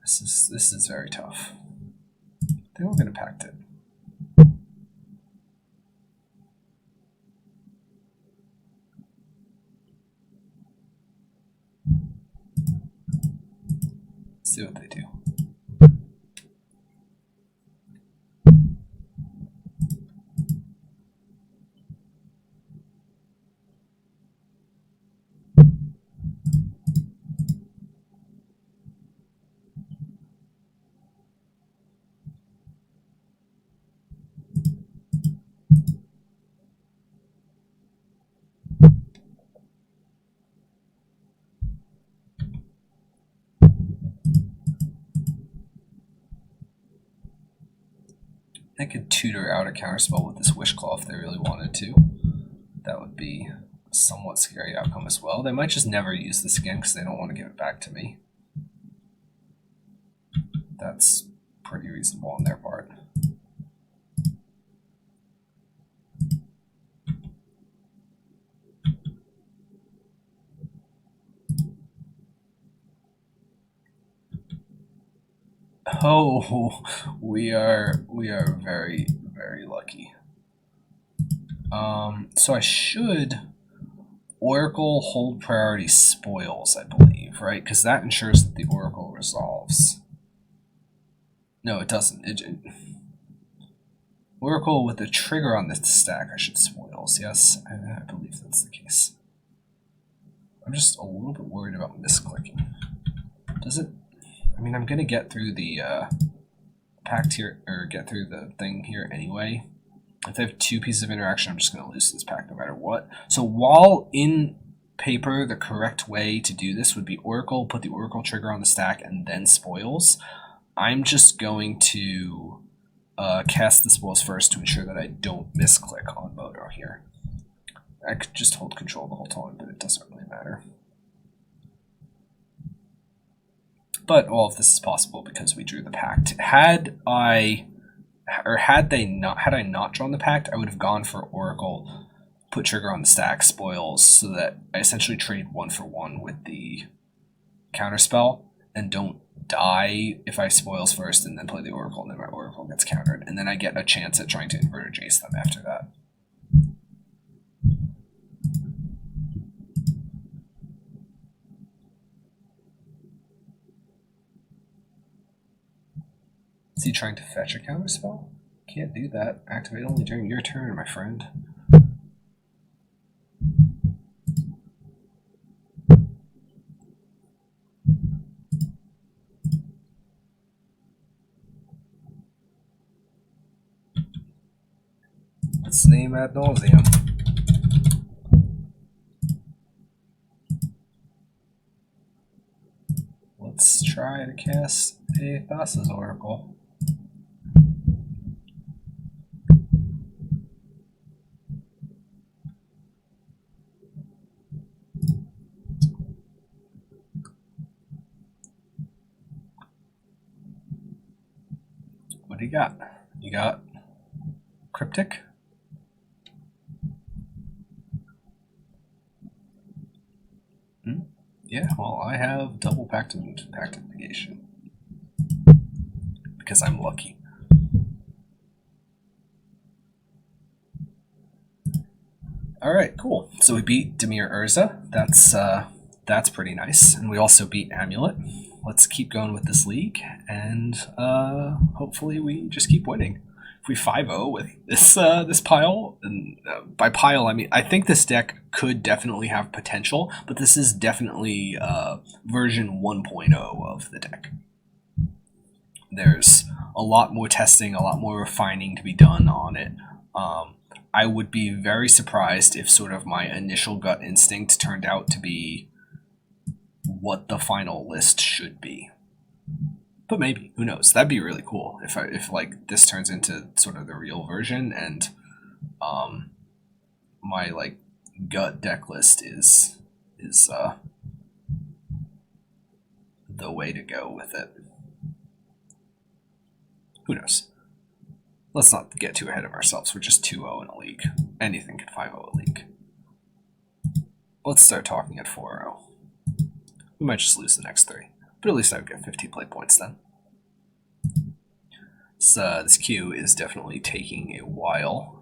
[SPEAKER 1] this is very tough. I think we're going to pact it. See what they do. They could tutor out a counterspell with this Wish Claw if they really wanted to. That would be a somewhat scary outcome as well. They might just never use this again because they don't want to give it back to me. That's pretty reasonable on their part. Oh, we are very, very lucky. So I should Oracle hold priority spoils, I believe, right? Because that ensures that the Oracle resolves. No, it doesn't. Oracle with the trigger on this stack, I should spoils. Yes, I believe that's the case. I'm just a little bit worried about misclicking. Does it? I mean, I'm going to get through the pact here, or get through the thing here anyway. If I have 2 pieces of interaction, I'm just going to lose this pact no matter what. So while in paper, the correct way to do this would be Oracle, put the Oracle trigger on the stack, and then Spoils, I'm just going to cast the Spoils first to ensure that I don't misclick on Moto here. I could just hold control the whole time, but it doesn't really matter. But all of this is possible because we drew the pact. Had I not drawn the pact, I would have gone for Oracle, put trigger on the stack, Spoils, so that I essentially trade 1 for 1 with the counterspell and don't die if I Spoils first and then play the Oracle, and then my Oracle gets countered, and then I get a chance at trying to inverter Jace them after that. Is he trying to fetch a counterspell? Can't do that. Activate only during your turn, my friend. Let's name ad nauseam. Let's try to cast a Thassa's Oracle. What do you got? You got Cryptic? Yeah, well, I have double Pact of Negation. Because I'm lucky. Alright, cool. So we beat UB Urza. That's pretty nice. And we also beat Amulet. Let's keep going with this league, and hopefully we just keep winning. If we 5-0 with this pile, and by pile I mean I think this deck could definitely have potential, but this is definitely version 1.0 of the deck. There's a lot more testing, a lot more refining to be done on it. I would be very surprised if sort of my initial gut instinct turned out to be what the final list should be. But maybe, who knows? That'd be really cool if like this turns into sort of the real version, and my like gut deck list is the way to go with it. Who knows? Let's not get too ahead of ourselves. We're just 2-0 in a league. Anything can 5-0 a league. Let's start talking at 4-0. We might just lose the next 3. But at least I would get 50 play points then. So this queue is definitely taking a while.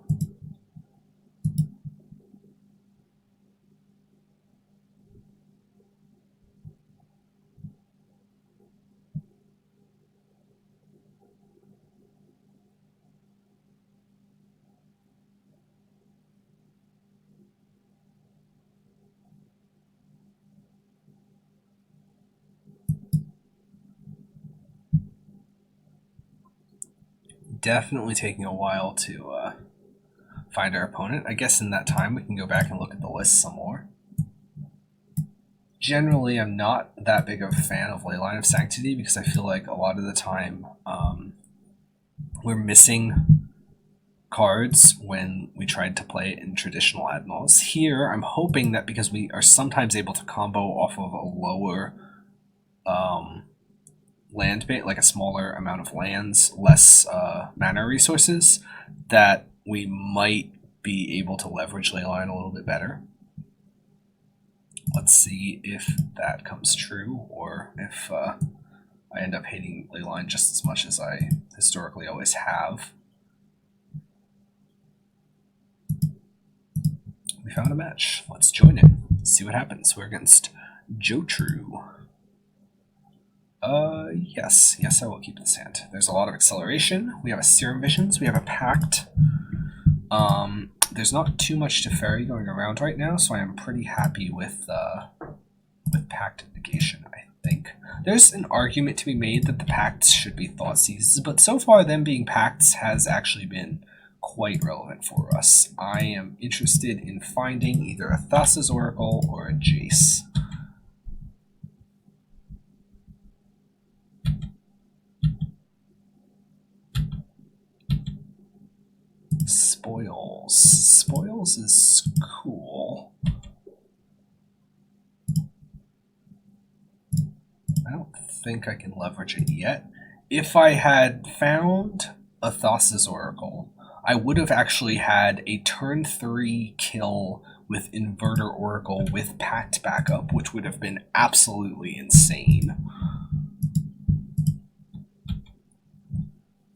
[SPEAKER 1] Definitely taking a while to find our opponent. I guess in that time we can go back and look at the list some more. Generally, I'm not that big of a fan of Leyline of Sanctity because I feel like a lot of the time we're missing cards when we tried to play it in traditional Adnals. Here, I'm hoping that because we are sometimes able to combo off of a lower land base, like a smaller amount of lands, less mana resources, that we might be able to leverage Leyline a little bit better. Let's see if that comes true, or if I end up hating Leyline just as much as I historically always have. We found a match. Let's join it. Let's see what happens. We're against Jotru. Yes, I will keep this hand. There's a lot of acceleration. We have a Serum Visions. We have a Pact. There's not too much Teferi going around right now, so I am pretty happy with Pact of Negation, I think. There's an argument to be made that the pacts should be Thoughtseizes, but so far them being pacts has actually been quite relevant for us. I am interested in finding either a Thassa's Oracle or a Jace. Spoils. Spoils is cool. I don't think I can leverage it yet. If I had found a Thassa's Oracle, I would have actually had a turn 3 kill with Inverter Oracle with Pact backup, which would have been absolutely insane.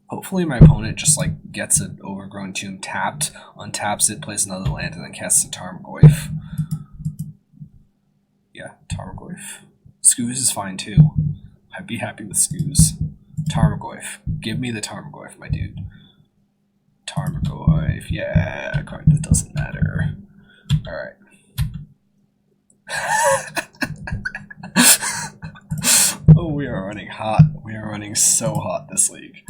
[SPEAKER 1] Hopefully my opponent just like gets an Overgrown Tomb tapped, untaps it, plays another land, and then casts a Tarmogoyf. Yeah, Tarmogoyf. Skoos is fine too. I'd be happy with Skoos. Tarmogoyf. Give me the Tarmogoyf, my dude. Tarmogoyf. Yeah, a card that doesn't matter. Alright. Oh, we are running hot. We are running so hot this league.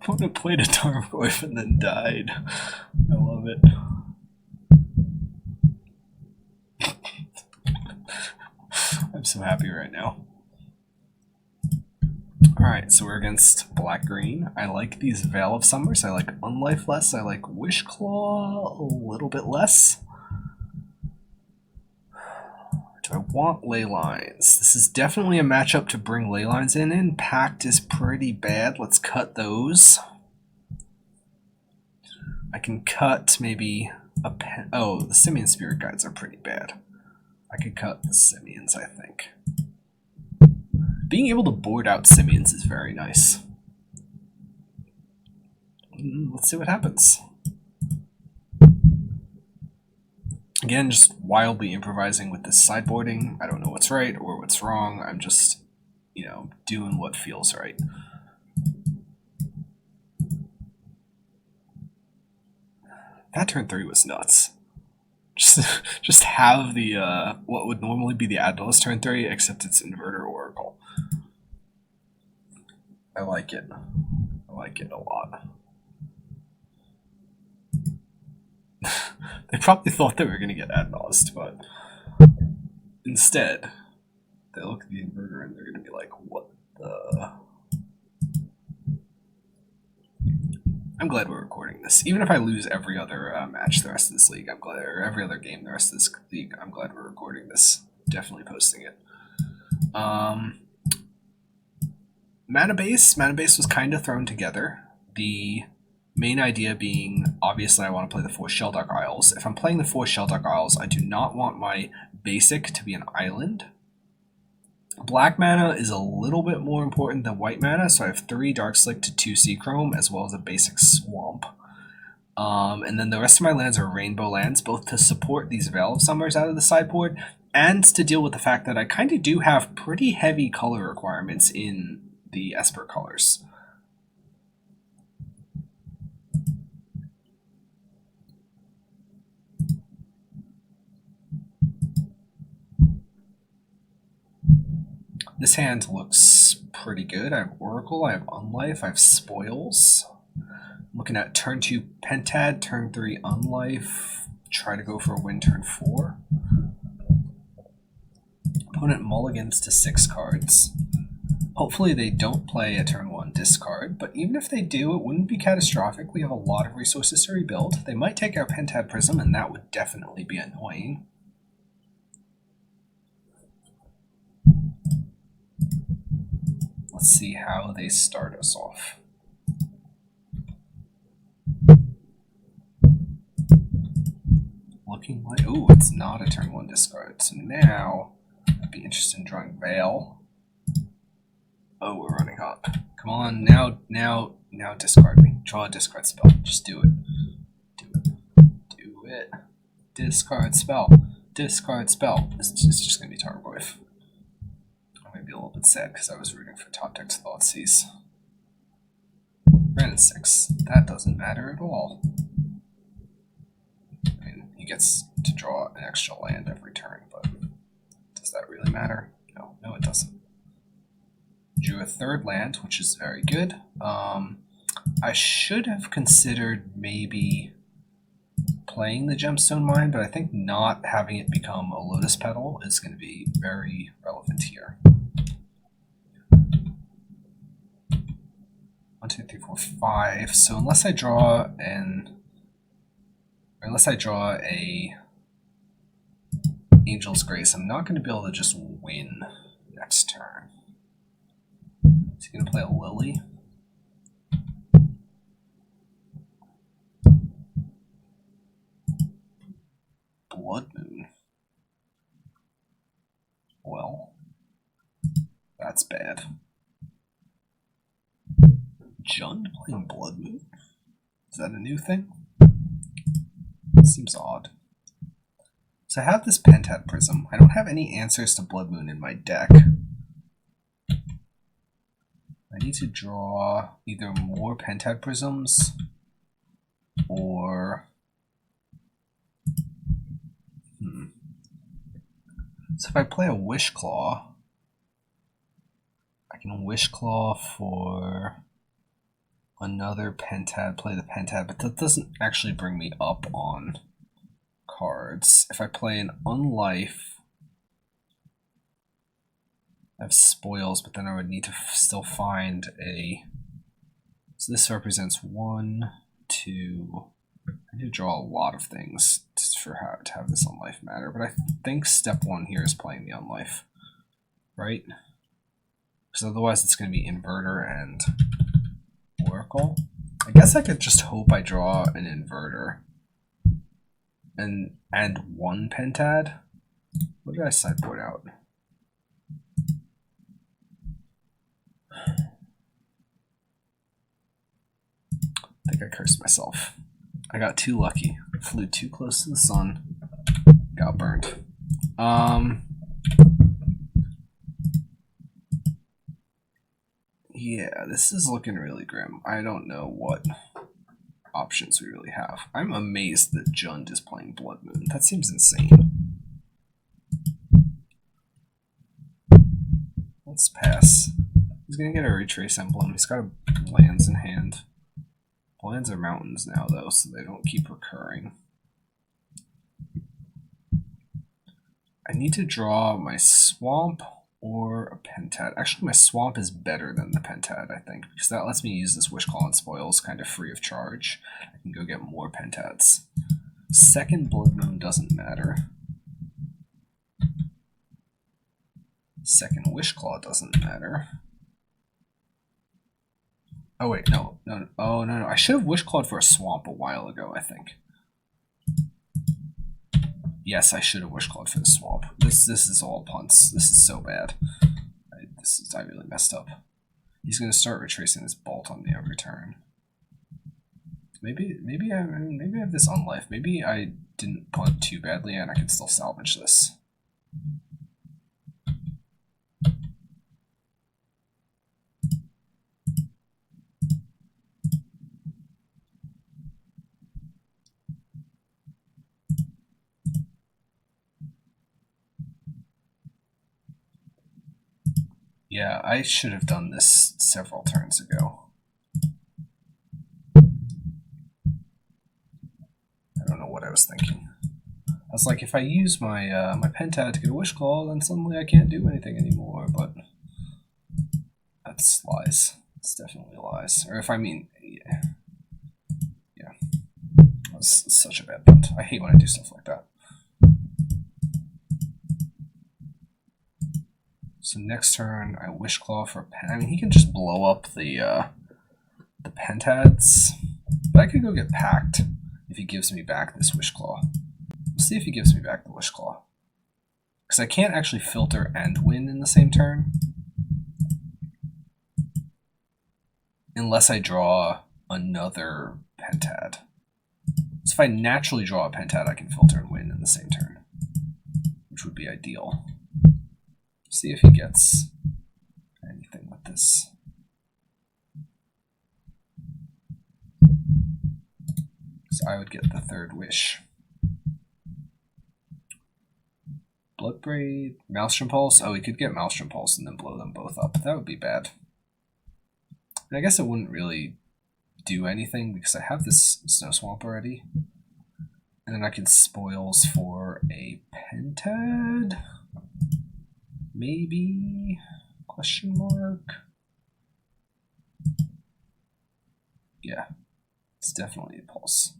[SPEAKER 1] Opponent played a Tarmogoyf and then died. I love it. I'm so happy right now. Alright, so we're against black-green. I like these Veil of Summers. I like Unlife less. I like Wishclaw a little bit less. Do I want Leylines? This is definitely a matchup to bring Leylines in. Pact is pretty bad. Let's cut those. I can cut maybe a pen. Oh, the Simian Spirit Guides are pretty bad. I could cut the Simians, I think. Being able to board out Simians is very nice. Let's see what happens. Again, just wildly improvising with this sideboarding. I don't know what's right or what's wrong. I'm just, you know, doing what feels right. That turn 3 was nuts. Just have the what would normally be the Adnolus turn 3, except it's Inverter Oracle. I like it. I like it a lot. They probably thought they were going to get Adnolus, but instead, they look at the Inverter and they're going to be like, what the... I'm glad we're recording this. Even if I lose every other match the rest of this league, I'm glad, or every other game the rest of this league, I'm glad we're recording this. Definitely posting it. Mana base was kind of thrown together. The main idea being, obviously I want to play the 4 Sheldock Isles. If I'm playing the 4 Sheldock Isles, I do not want my basic to be an island. Black mana is a little bit more important than white mana, so I have 3 Darkslick to 2 Seachrome, as well as a basic Swamp. And then the rest of my lands are Rainbow lands, both to support these Veil of Summers out of the sideboard, and to deal with the fact that I kind of do have pretty heavy color requirements in the Esper colors. This hand looks pretty good. I have Oracle, I have Unlife, I have Spoils. I'm looking at turn 2 Pentad, turn 3 Unlife. Try to go for a win turn 4. Opponent mulligans to 6 cards. Hopefully they don't play a turn 1 discard, but even if they do, it wouldn't be catastrophic. We have a lot of resources to rebuild. They might take our Pentad Prism, and that would definitely be annoying. Let's see how they start us off. Looking like, ooh, it's not a turn 1 discard. So now I'd be interested in drawing Veil. Oh, we're running hot. Come on, now discard me. Draw a discard spell. Just do it. Do it. Discard spell. Discard spell. It's just gonna be Tarmogoyf. That's sad because I was rooting for top decks Thoughtseize. Ran 6. That doesn't matter at all. I mean, he gets to draw an extra land every turn, but does that really matter? No, it doesn't. Drew a 3rd land, which is very good. I should have considered maybe playing the Gemstone Mine, but I think not having it become a Lotus Petal is going to be very relevant here. 1, 2, 3, 4, 5. So unless I draw a Angel's Grace, I'm not going to be able to just win next turn. Is he going to play a Lily? Blood Moon. Well, that's bad. Jund playing Blood Moon? Is that a new thing? Seems odd. So I have this Pentad Prism. I don't have any answers to Blood Moon in my deck. I need to draw either more Pentad Prisms or... So if I play a Wish Claw, I can Wish Claw for another Pentad, play the Pentad, but that doesn't actually bring me up on cards. If I play an Unlife, I have Spoils, but then I would need to still find a... So this represents 1, 2... I need to draw a lot of things for how to have this Unlife matter, but I think step 1 here is playing the Unlife, right? Because otherwise it's going to be Inverter and Oracle. I guess I could just hope I draw an Inverter and 1 Pentad. What did I sideboard out? I think I cursed myself. I got too lucky. Flew too close to the sun. Got burned. Yeah, this is looking really grim. I don't know what options we really have. I'm amazed that Jund is playing Blood Moon. That seems insane. Let's pass. He's gonna get a Retrace Emblem. He's got lands in hand. Lands are mountains now, though, so they don't keep recurring. I need to draw my Swamp or a Pentad. Actually, my Swamp is better than the Pentad, I think, because that lets me use this Wish Claw and Spoils kind of free of charge. I can go get more Pentads. Second Blood Moon doesn't matter. Second Wish Claw doesn't matter. Oh wait, no. Oh no. I should have Wish Clawed for a Swamp a while ago, I think. Yes, I should have Wish Clawed for the Swamp. This is all punts. This is so bad. I really messed up. He's gonna start retracing this Bolt on me every turn. Maybe I have this Unlife. Maybe I didn't punt too badly and I can still salvage this. Yeah, I should have done this several turns ago. I don't know what I was thinking. I was like, if I use my my Pentad to get a Wish Claw, then suddenly I can't do anything anymore, but that's lies. It's definitely lies. Or if I mean, yeah. That's such a bad punt. I hate when I do stuff like that. So next turn, I Wish Claw for a pen. I mean, he can just blow up the Pentads, but I could go get Pact if he gives me back this Wish Claw. We'll see if he gives me back the Wish Claw, because I can't actually filter and win in the same turn unless I draw another Pentad. So if I naturally draw a Pentad, I can filter and win in the same turn, which would be ideal. See if he gets this. So I would get the third wish. Bloodbraid, Maelstrom Pulse. Oh, we could get Maelstrom Pulse and then blow them both up. That would be bad. And I guess it wouldn't really do anything because I have this Snow Swamp already. And then I can spoils for a Pentad. Maybe? Question mark? Yeah, it's definitely a Pulse.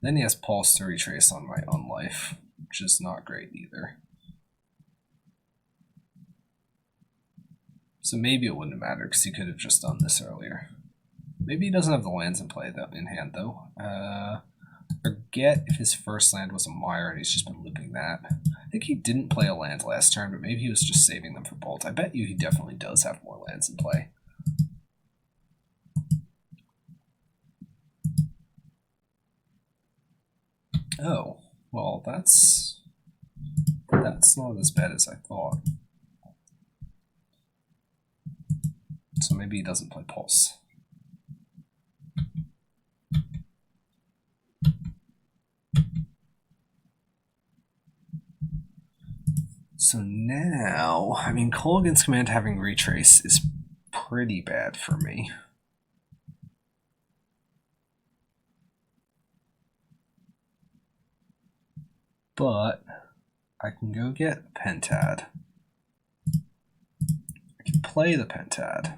[SPEAKER 1] Then he has Pulse to retrace on my Unlife, which is not great either. So maybe it wouldn't matter because he could have just done this earlier. Maybe he doesn't have the lands in play though, in hand though. Forget if his first land was a Mire and he's just been looping that. I think he didn't play a land last turn, but maybe he was just saving them for Bolt. I bet you he definitely does have more lands in play. Oh, well, that's not as bad as I thought. So maybe he doesn't play Pulse. So now, I mean, Kolaghan's Command having Retrace is pretty bad for me. But I can go get Pentad. I can play the Pentad.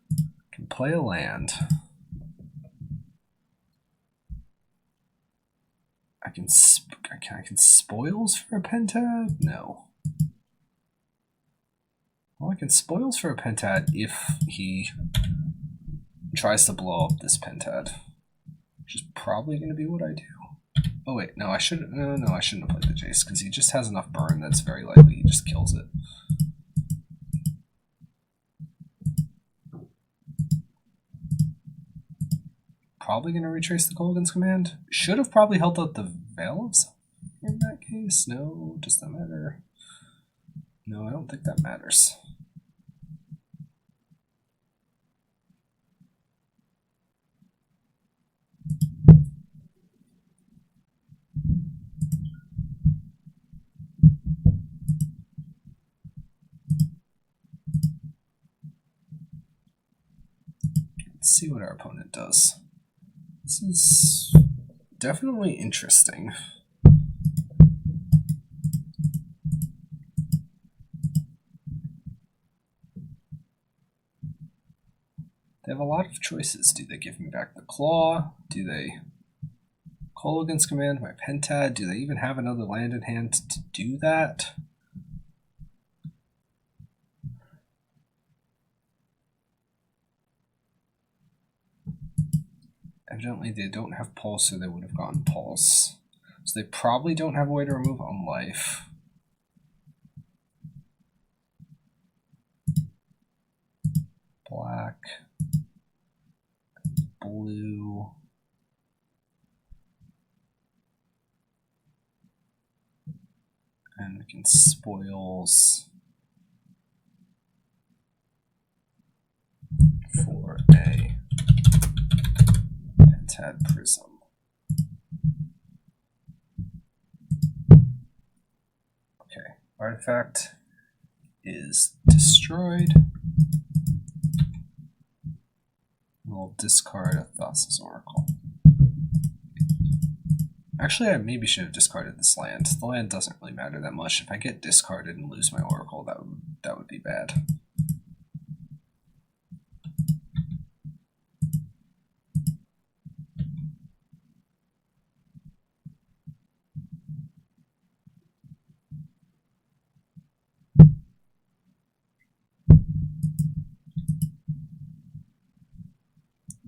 [SPEAKER 1] I can play a land. I can spoils for a Pentad? No. Well, I can spoils for a Pentad if he tries to blow up this Pentad, which is probably going to be what I do. Oh wait, no, I shouldn't. No, I shouldn't have played the Jace because he just has enough burn that's very likely he just kills it. Probably going to retrace the Kolaghan's Command. Should have probably held out the Veil of Summer in that case. No, does that matter? No, I don't think that matters. Let's see what our opponent does. This is definitely interesting. They have a lot of choices. Do they give me back the Claw? Do they Kolaghan's Command my Pentad? Do they even have another land in hand to do that? Evidently they don't have Pulse, so they would have gotten Pulse. So they probably don't have a way to remove Unlife. Black. Blue. And we can spoils for a Pentad Prism. Okay, artifact is destroyed. We'll discard a Thassa's Oracle. Actually, I maybe should have discarded this land. The land doesn't really matter that much. If I get discarded and lose my Oracle, that would be bad.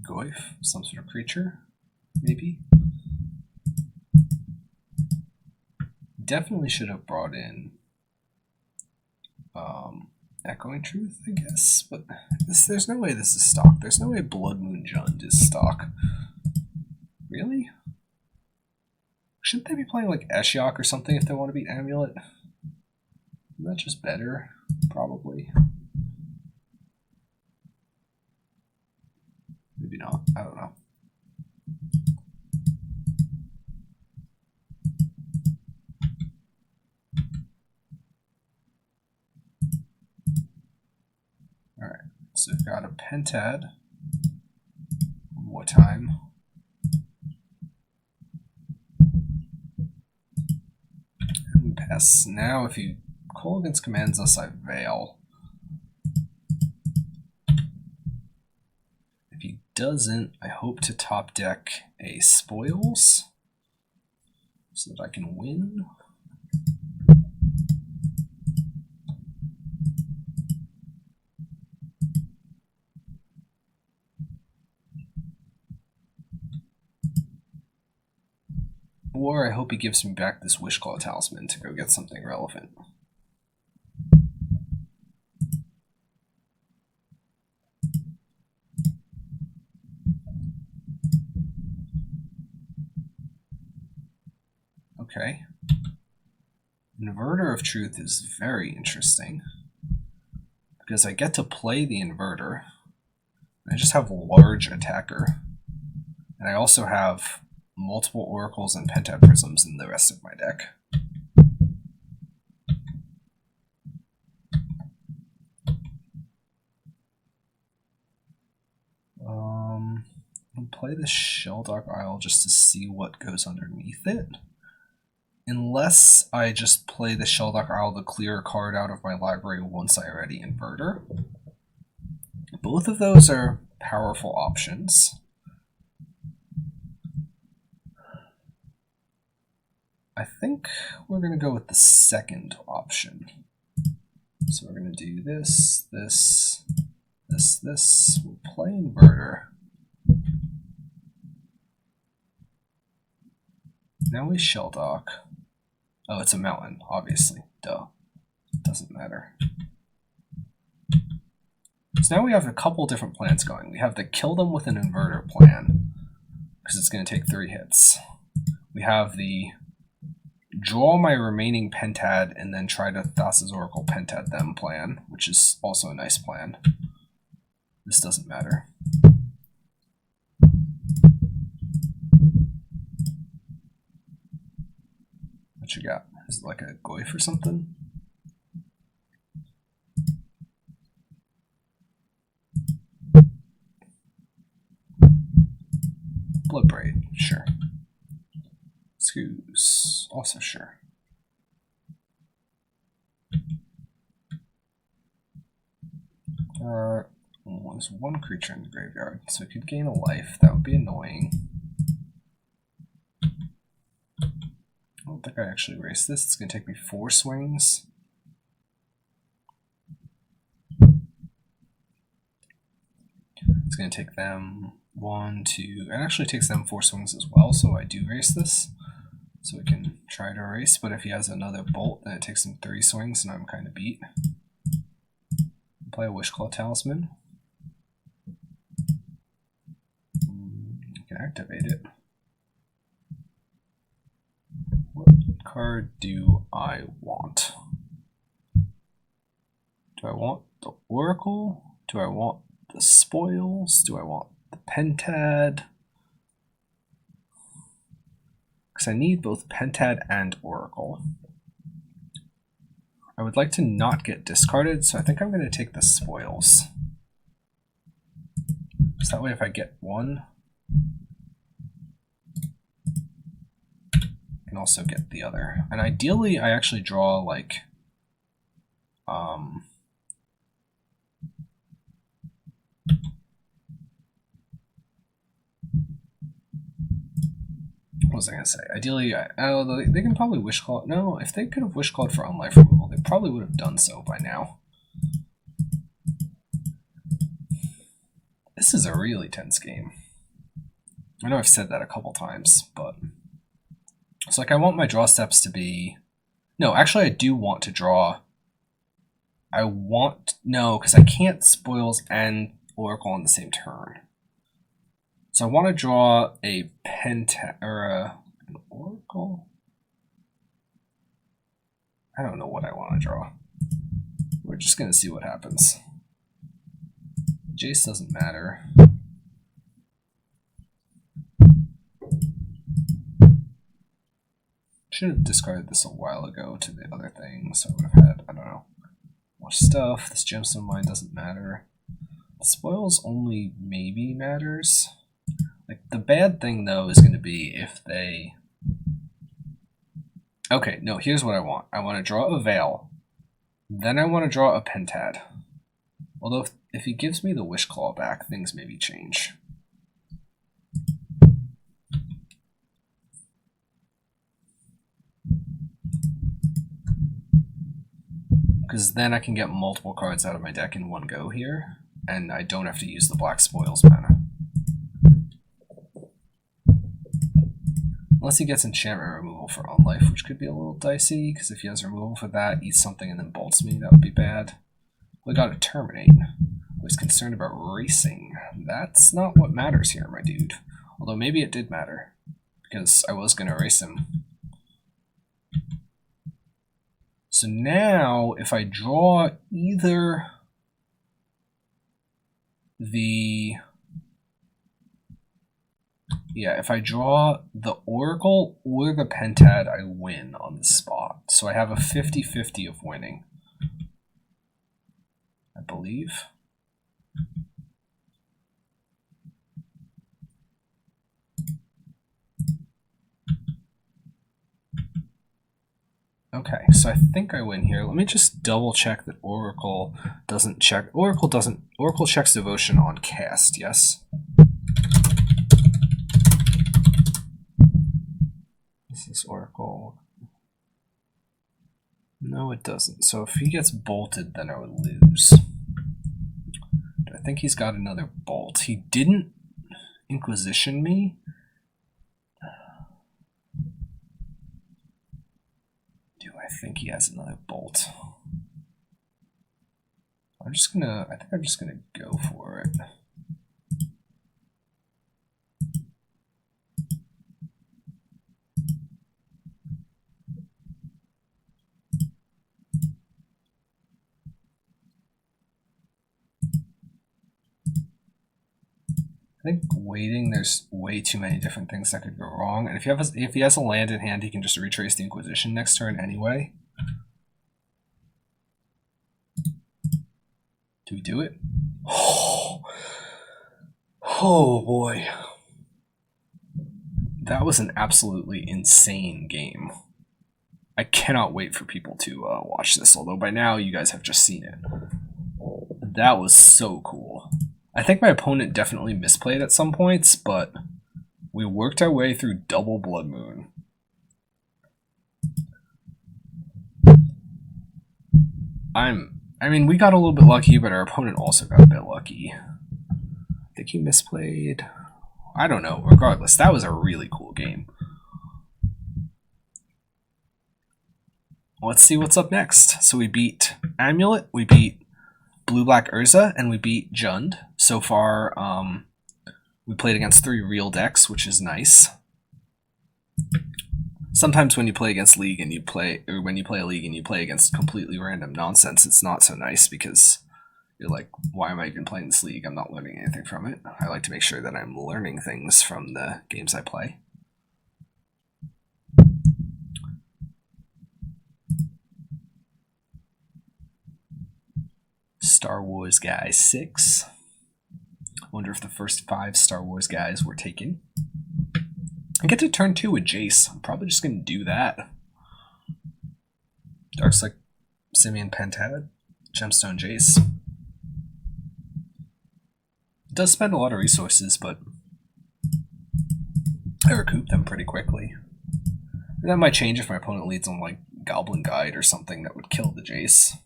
[SPEAKER 1] Goyf, some sort of creature, maybe. Definitely should have brought in Echoing Truth, I guess, but there's no way this is stock. There's no way Blood Moon Jund is stock. Really? Shouldn't they be playing like Ashiok or something if they want to beat Amulet? Isn't that just better? Probably. Maybe not. I don't know. Alright, so we've got a Pentad. One more time. And we pass. Now if he Colgans commands us, I Veil. If he doesn't, I hope to top deck a Spoils so that I can win. Or I hope he gives me back this Wishclaw Talisman to go get something relevant. Okay. Inverter of Truth is very interesting because I get to play the Inverter. I just have a large attacker. And I also have multiple Oracles and Pentad Prisms in the rest of my deck. I'll play the Shelldock Isle just to see what goes underneath it. Unless I just play the Shelldock Isle to clear a card out of my library once I already Inverter. Both of those are powerful options. I think we're going to go with the second option. So we're going to do this, this, this, this. We'll play Inverter. Now we Shelldock. Oh, it's a mountain, obviously. Duh. Doesn't matter. So now we have a couple different plans going. We have the kill them with an Inverter plan, because it's going to take 3 hits. We have the draw my remaining Pentad and then try to Thassa's Oracle Pentad them plan, which is also a nice plan. This doesn't matter. What you got? Is it like a Goyf or something? Bloodbraid, sure. Scoos, also sure. There's one creature in the graveyard, so it could gain a life. That would be annoying. I don't think I actually erased this. It's going to take me 4 swings. It's going to take them 1, 2. It actually takes them 4 swings as well, so I do erase this. So we can try to erase, but if he has another bolt, then it takes him 3 swings, and I'm kind of beat. Play a Wishclaw Talisman. You can activate it. What card do I want? Do I want the Oracle? Do I want the Spoils? Do I want the Pentad? Because I need both Pentad and Oracle. I would like to not get discarded, so I think I'm going to take the Spoils. So that way if I get one, I can also get the other. And ideally I actually draw like what was I going to say? Ideally, they can probably Wishclaw. No, if they could have Wishclawed for unlife removal, they probably would have done so by now. This is a really tense game. I know I've said that a couple times, but it's like I want my draw steps to be... No, actually I do want to draw... I want... No, because I can't Spoils and Oracle on the same turn. So I want to draw a an Oracle? I don't know what I want to draw. We're just going to see what happens. Jace doesn't matter. Should have discarded this a while ago to the other thing, so I would have had, I don't know, more stuff. This gemstone mine doesn't matter. The spoils only maybe matters. Like, the bad thing, though, is going to be if they... Okay, no, here's what I want. I want to draw a Veil. Then I want to draw a Pentad. Although, if he gives me the Wish Claw back, things maybe change. Because then I can get multiple cards out of my deck in one go here, and I don't have to use the black spoils mana. Unless he gets enchantment removal for Unlife, which could be a little dicey, because if he has removal for that, eats something and then bolts me, that would be bad. We got to Terminate. I was concerned about racing. That's not what matters here, my dude. Although maybe it did matter, because I was going to race him. So now, if I draw either the... Yeah, if I draw the Oracle or the Pentad, I win on the spot. So I have a 50-50 of winning, I believe. Okay, so I think I win here. Let me just double check that Oracle doesn't check. Oracle checks Devotion on cast, yes? Is this Oracle? No, it doesn't. So if he gets bolted, then I would lose. I think he's got another bolt. He didn't Inquisition me. I think he has another bolt. I think I'm just gonna go for it. I think waiting, there's way too many different things that could go wrong. And if he has a land in hand, he can just retrace the Inquisition next turn anyway. Do we do it? Oh boy. That was an absolutely insane game. I cannot wait for people to watch this, although by now you guys have just seen it. That was so cool. I think my opponent definitely misplayed at some points, but we worked our way through double Blood Moon. I mean, we got a little bit lucky, but our opponent also got a bit lucky. I think he misplayed. I don't know. Regardless, that was a really cool game. Let's see what's up next. So we beat Amulet, we beat Blue-Black Urza, and we beat Jund. So far, we played against 3 real decks, which is nice. Sometimes when you play against League and when you play a League and you play against completely random nonsense, it's not so nice because you're like, why am I even playing this League? I'm not learning anything from it. I like to make sure that I'm learning things from the games I play. Star Wars Guy 6. I wonder if the first 5 Star Wars guys were taken. I get to turn 2 with Jace. I'm probably just going to do that. Darkseid, Simeon Pentad, Gemstone Jace. It does spend a lot of resources, but I recoup them pretty quickly. And that might change if my opponent leads on like Goblin Guide or something that would kill the Jace.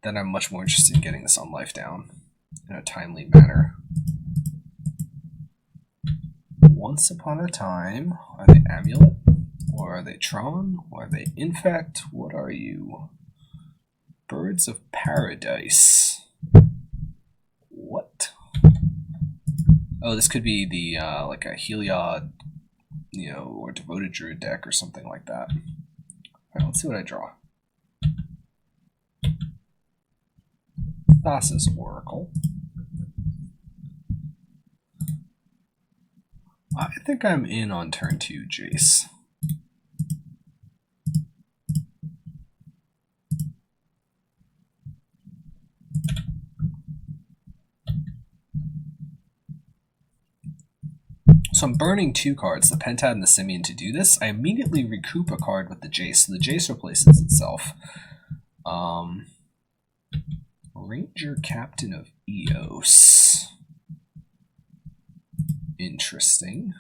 [SPEAKER 1] Then I'm much more interested in getting this on life down in a timely manner. Once upon a time, are they Amulet? Or are they Tron? Or are they Infect? What are you? Birds of Paradise. What? Oh, this could be the like a Heliod, you know, or Devoted Druid deck or something like that. All right, let's see what I draw. Thassa's Oracle. I think I'm in on turn 2, Jace. So I'm burning 2 cards, the Pentad and the Simian, to do this. I immediately recoup a card with the Jace, so the Jace replaces itself. Ranger Captain of Eos. Interesting.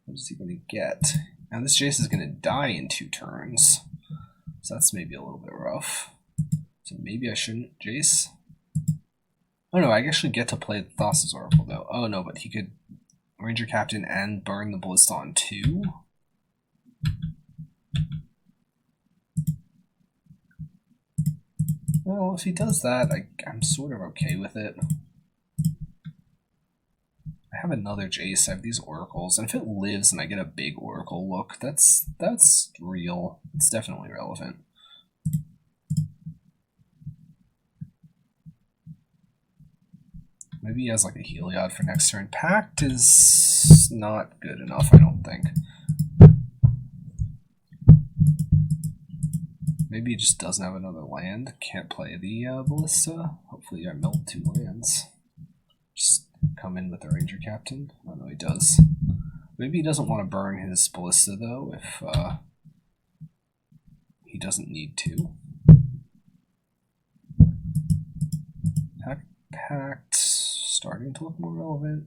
[SPEAKER 1] What is he going to get? Now this Jace is going to die in 2 turns, so that's maybe a little bit rough. So maybe I shouldn't Jace. Oh no, I actually get to play the Thassa's Oracle though. Oh no, but he could Ranger Captain and burn the Ballista on 2. Well, if he does that, I'm sort of okay with it. I have another Jace, I have these Oracles, and if it lives and I get a big Oracle look, that's real. It's definitely relevant. Maybe he has like a Heliod for next turn. Pact is not good enough, I don't think. Maybe he just doesn't have another land. Can't play the Ballista. Hopefully I melt 2 lands. Just come in with the Ranger Captain. Oh no, he does. Maybe he doesn't want to burn his Ballista though, if he doesn't need to. Pact starting to look more relevant.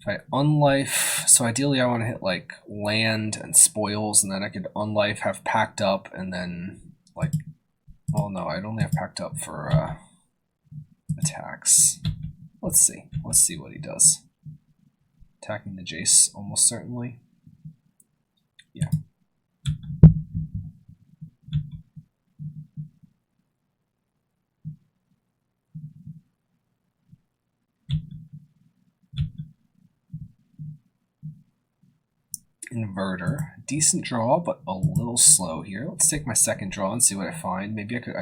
[SPEAKER 1] If I unlife, so ideally I want to hit like land and spoils, and then I could unlife, have packed up, and then like, oh no, I'd only have packed up for attacks. Let's see what he does. Attacking the Jace almost certainly. Yeah. Inverter. Decent draw, but a little slow here. Let's take my second draw and see what I find. Maybe I could...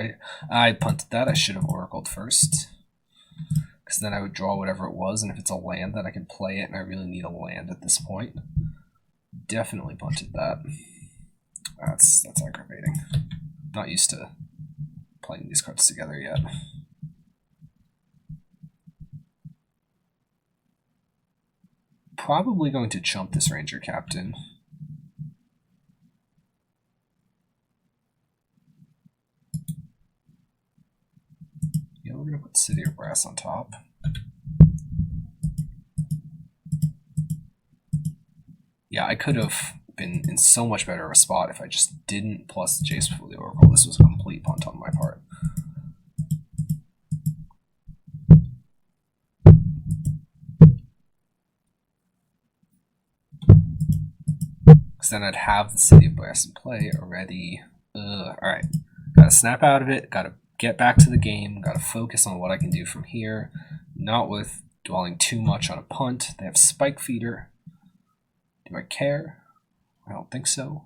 [SPEAKER 1] I punted that. I should have oracled first. Because then I would draw whatever it was, and if it's a land, then I can play it, and I really need a land at this point. Definitely punted that. That's aggravating. Not used to playing these cards together yet. Probably going to chump this Ranger Captain. Yeah, we're going to put City of Brass on top. Yeah, I could have been in so much better of a spot if I just didn't plus the Jace before the Oracle. This was a complete punt on my part. Because then I'd have the City of Brass in play already. Alright, gotta snap out of it, gotta get back to the game, gotta focus on what I can do from here, not with dwelling too much on a punt. They have Spike Feeder. Do I care? I don't think so.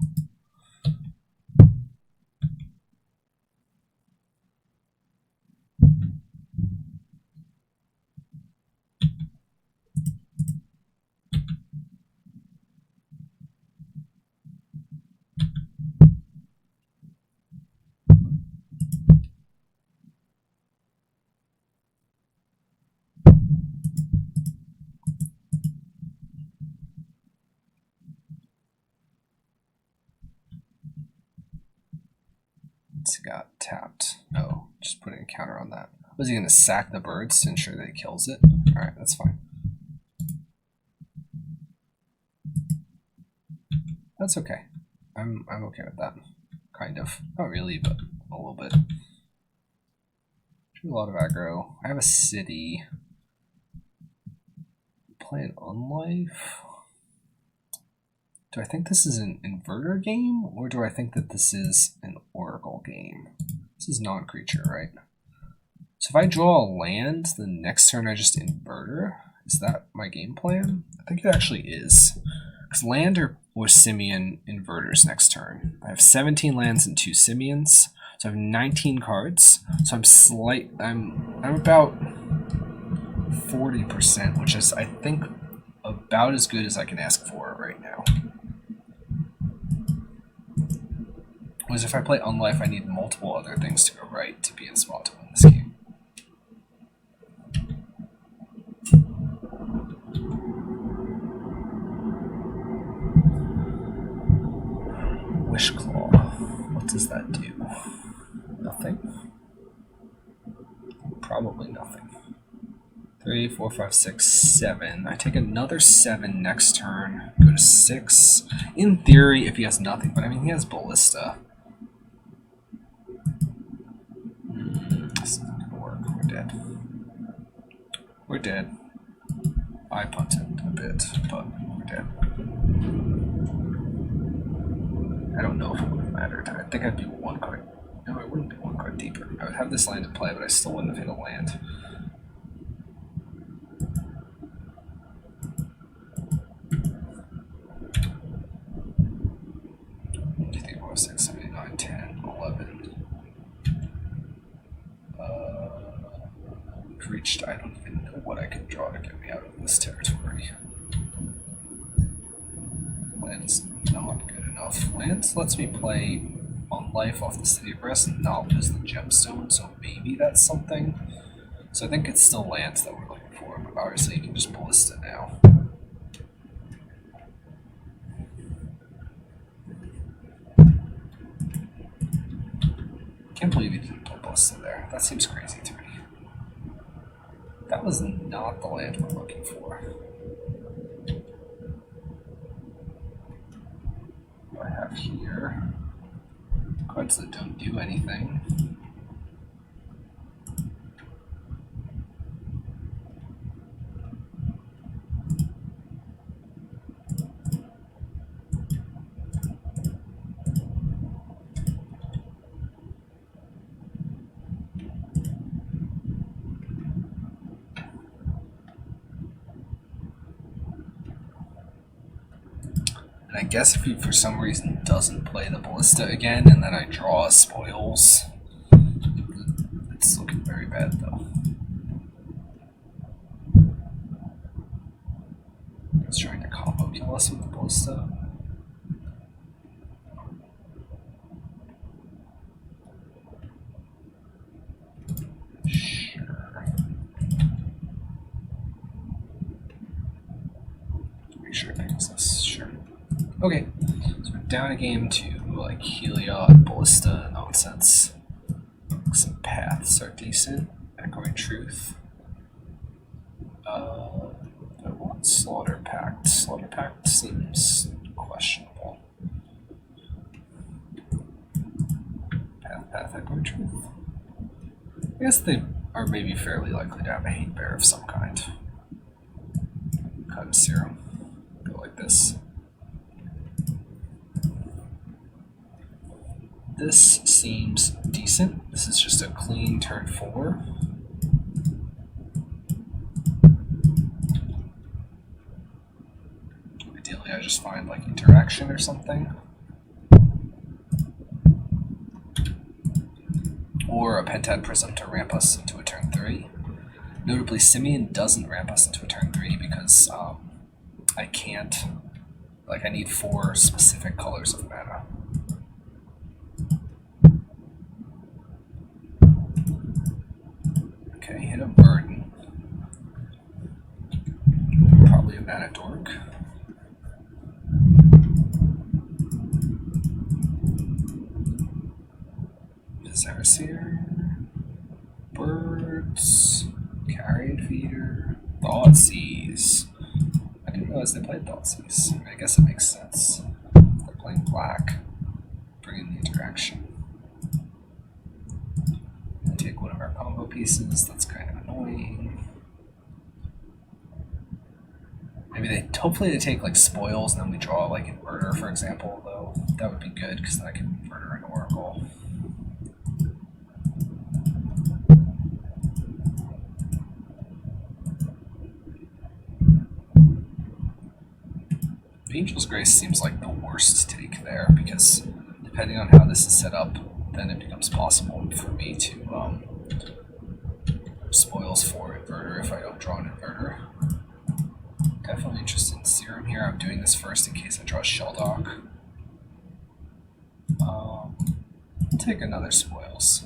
[SPEAKER 1] He got tapped. Oh, just putting a counter on that. Was he going to sack the birds to ensure that he kills it? Alright, that's fine. That's okay. I'm okay with that. Kind of. Not really, but a little bit. A lot of aggro. I have a city. Play an unlife. Do I think this is an inverter game, or do I think that this is an oracle game? This is non-creature, right? So if I draw a land, the next turn I just inverter. Is that my game plan? I think it actually is. Because land or simian inverters next turn. I have 17 lands and 2 simians. So I have 19 cards. So I'm about 40%, which is I think about as good as I can ask for right now. Whereas if I play Unlife, I need multiple other things to go right to be in spot to win this game. Wishclaw. What does that do? Nothing? Probably nothing. 3, 4, 5, 6, 7. I take another 7 next turn. Go to 6. In theory, if he has nothing, but I mean, he has Ballista. This isn't going to work. We're dead. We're dead. I punted a bit, but we're dead. I don't know if it would have mattered. I think I'd be 1 card. No, I wouldn't be 1 card deeper. I would have this land in play, but I still wouldn't have hit a land. 6, 7, 8, 9, 10, 11. We've reached, I don't even know what I can draw to get me out of this territory. Land's not good enough. Land lets me play on life off the City of Rest and not lose the gemstone, so maybe that's something. So I think it's still lands that we're looking for, but obviously you can just Ballista now. Can't believe he didn't play Ballista there. That seems crazy to me. That was not the land we're looking for. What do I have here? Cards that don't do anything. I guess if he for some reason doesn't play the Ballista again and then I draw spoils, it's looking very bad though. He's trying to combo kill us with the Ballista. Sure. Make sure it picks us. Sure. Okay, so we're down a game to like Heliod, Ballista nonsense. Some paths are decent. Echoing Truth. I want Slaughter Pact. Slaughter Pact seems questionable. Path, Echoing Truth. I guess they are maybe fairly likely to have a hate bear of some kind. Cut and Serum. Go like this. This seems decent. This is just a clean turn 4. Ideally, I just find like interaction or something. Or a Pentad Prism to ramp us into a turn 3. Notably, Simian doesn't ramp us into a turn 3 because I can't, like I need 4 specific colors of mana. Okay, hit a Burden. Probably a Mana Dork. Zeraseer. Birds. Carrion Feeder. Thoughtseize. I didn't realize they played Thoughtseize. I guess it makes sense. They're playing black. Bring in the interaction. Take one of our combo pieces, that's kind of annoying. Maybe hopefully they take like spoils and then we draw like inverter, for example, though. That would be good because then I can inverter an oracle. Angel's Grace seems like the worst take there because depending on how this is set up, then it becomes possible for me to spoils for inverter if I don't draw an inverter. Definitely interested in Serum here. I'm doing this first in case I draw Shelldock. I'll take another spoils.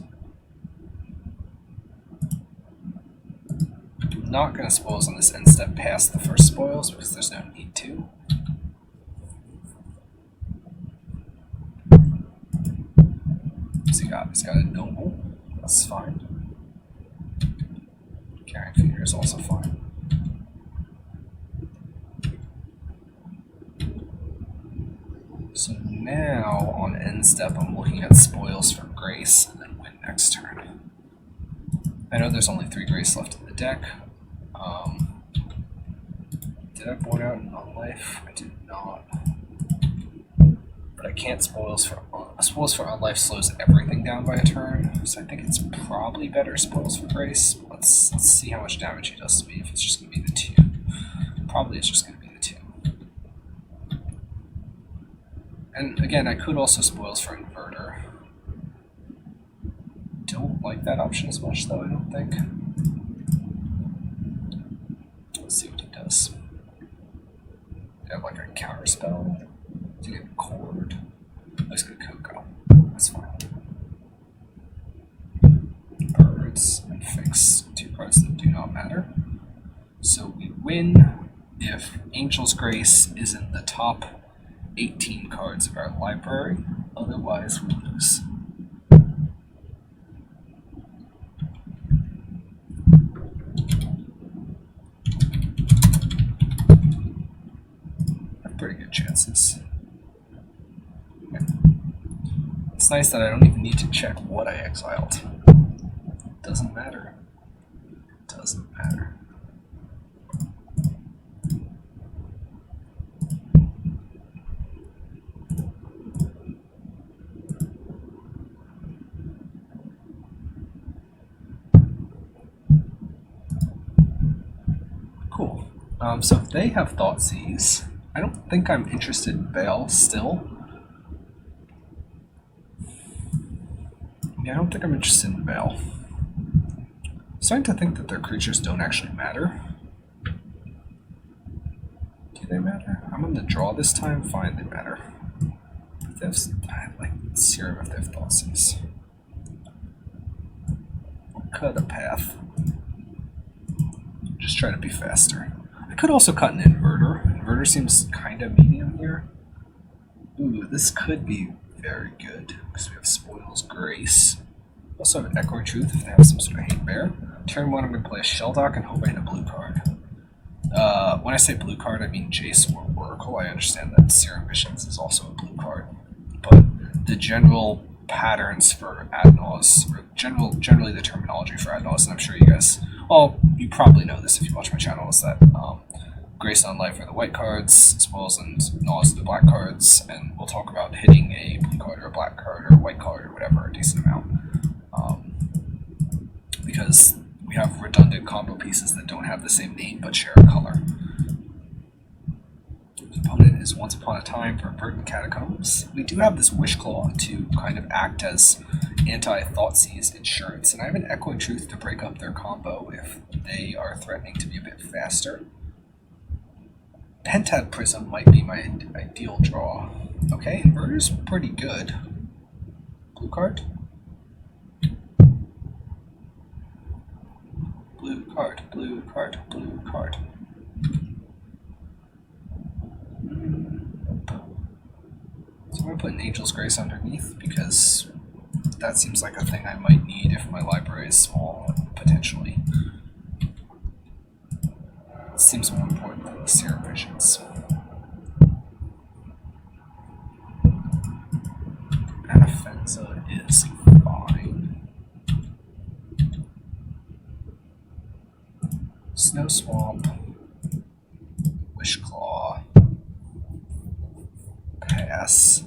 [SPEAKER 1] I'm not going to spoils on this end step past the first spoils because there's no need to. He's got a Noble. That's fine. Carrying Feeder is also fine. So now on end step, I'm looking at spoils for Grace and then win next turn. I know there's only 3 Grace left in the deck. Did I board out an Unlife? I did not. But I can't spoils for Unlife slows everything down by a turn, so I think it's probably better spoils for Grace. Let's see how much damage he does to me if it's just going to be the 2. Probably it's just going to be the 2. And again, I could also spoils for inverter. Don't like that option as much though, I don't think. Let's see what he does. I have like a counter spell to get Cord. Let's go Coco. That's fine. Birds and fix 2 cards that do not matter. So we win if Angel's Grace is in the top 18 cards of our library. Otherwise, we lose. Have pretty good chances. It's nice that I don't even need to check what I exiled. Doesn't matter. Doesn't matter. Cool. So if they have Thoughtseize, I don't think I'm interested in Veil still. Yeah, I don't think I'm interested in Veil. I'm starting to think that their creatures don't actually matter. Do they matter? I'm on the draw this time. Fine, they matter. If they have, like Serum if they have Thoughtseize. We'll cut a path. Just try to be faster. I could also cut an inverter. Inverter seems kind of medium here. Ooh, this could be very good because we have Spoils Grace. Also have an Echoing Truth if they have some sort of Hate Bear. Turn 1, I'm going to play a Shelldock and hope I hit a blue card. When I say blue card, I mean Jace or Oracle. I understand that Serum Visions is also a blue card. But the general patterns for ad naus, or generally the terminology for ad naus, and I'm sure you guys, well, you probably know this if you watch my channel, is that Grace and Unlife are the white cards, Spoils and Naus are the black cards, and we'll talk about hitting a blue card or a black card or a white card or whatever, a decent amount. Because we have redundant combo pieces that don't have the same name but share a color. The opponent is Once Upon a Time for Verdant Catacombs. We do have this Wish Claw to kind of act as anti-Thoughtseize insurance, and I have an Echoing Truth to break up their combo if they are threatening to be a bit faster. Pentad Prism might be my ideal draw. Okay, Inverter's pretty good. Blue card? Blue card, blue card, blue card. So I'm going to put an Angel's Grace underneath because that seems like a thing I might need if my library is small, potentially. It seems more important than the Serum Visions. Anafenza is fine. Snow Swamp Wishclaw. Pass.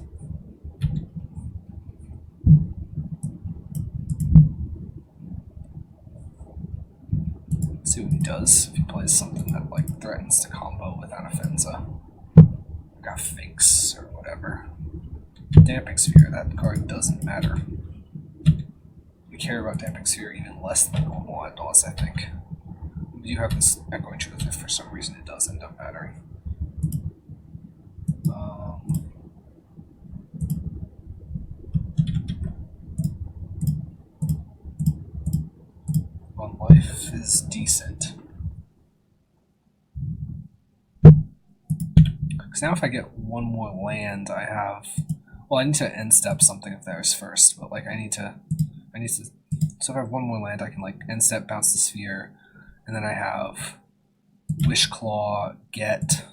[SPEAKER 1] Let's see what he does if he plays something that like threatens to combo with Anafenza. Got Finks or whatever. Damping Sphere, that card doesn't matter. We care about Damping Sphere even less than normal at Naus, I think. We do have this Echoing Truth if for some reason it does end up mattering. One life is decent. Because now if I get one more land, I have... Well, I need to end step something of theirs first, but like I need to... So if I have one more land, I can like end step, bounce the sphere, and then I have Wishclaw, get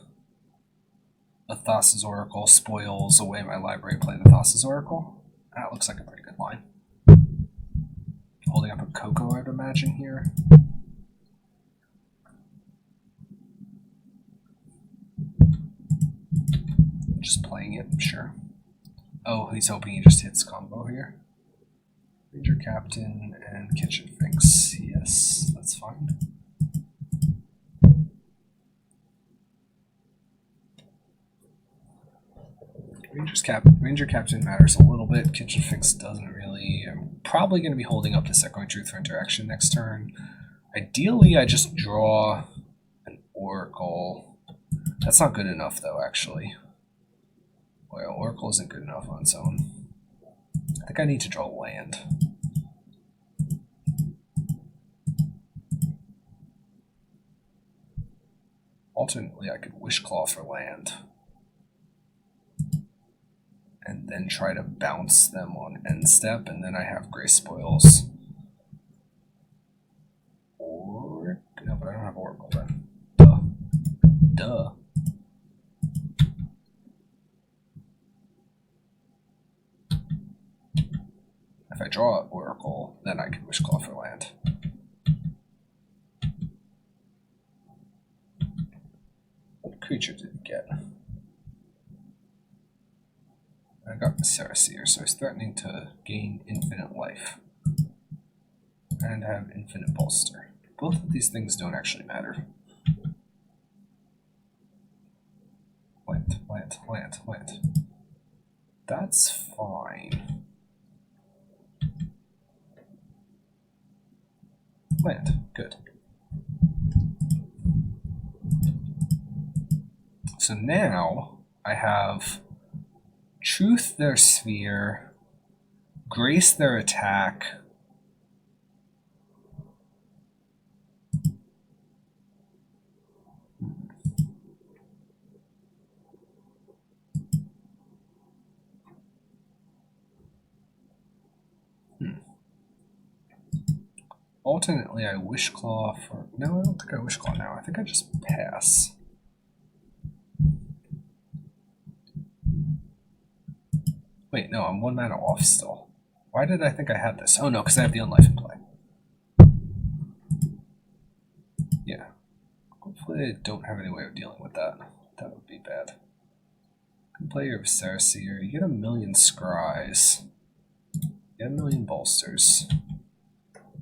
[SPEAKER 1] a Thassa's Oracle, spoils away my library, play the Thassa's Oracle. That looks like a pretty good line. Holding up a Coco, I'd imagine, here. Just playing it, I'm sure. Oh, he's hoping he just hits combo here. Ranger Captain and Kitchen Finks. Yes, that's fine. Ranger Captain matters a little bit. Kitchen Finks doesn't really. I'm probably going to be holding up this Echoing Truth for interaction next turn. Ideally, I just draw an Oracle. That's not good enough, though, actually. Well, Oracle isn't good enough on its own. I think I need to draw land. Alternately, I could Wishclaw for land. And then try to bounce them on end step, and then I have Gray Spoils. Or... No, but I don't have Oracle then. Duh. If I draw Oracle, then I can Wishclaw for land. What creature did he get? I got the Saraseer, so he's threatening to gain infinite life. And have infinite bolster. Both of these things don't actually matter. Land. That's fine. Land, good. So now I have Truth their sphere, Grace their attack, Alternately, I Wishclaw for... No, I don't think I Wishclaw now. I think I just pass. Wait, no, I'm 1 mana off still. Why did I think I had this? Oh no, because I have the Unlife in play. Yeah. Hopefully I don't have any way of dealing with that. That would be bad. You can play your Saraseer. You get 1,000,000 Scries. You get 1,000,000 bolsters.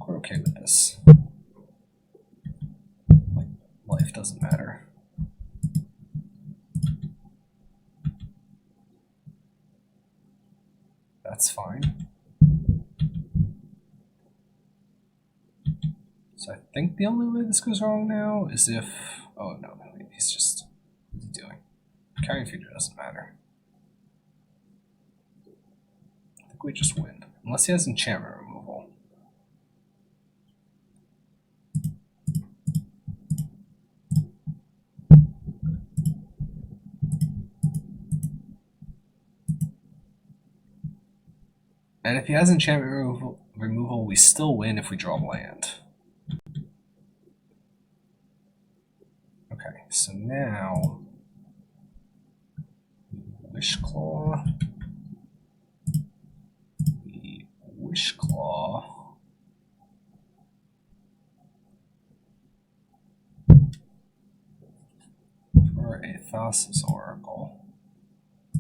[SPEAKER 1] We're okay with this. Like, life doesn't matter. That's fine. So I think the only way this goes wrong now is if... Oh, no, he's just... What's he doing? Carrying Feeder doesn't matter. I think we just win. Unless he has enchantment removal. And if he has enchantment removal, we still win if we draw land. Okay, so now Wishclaw. We Wishclaw. For for a Thassa's Oracle.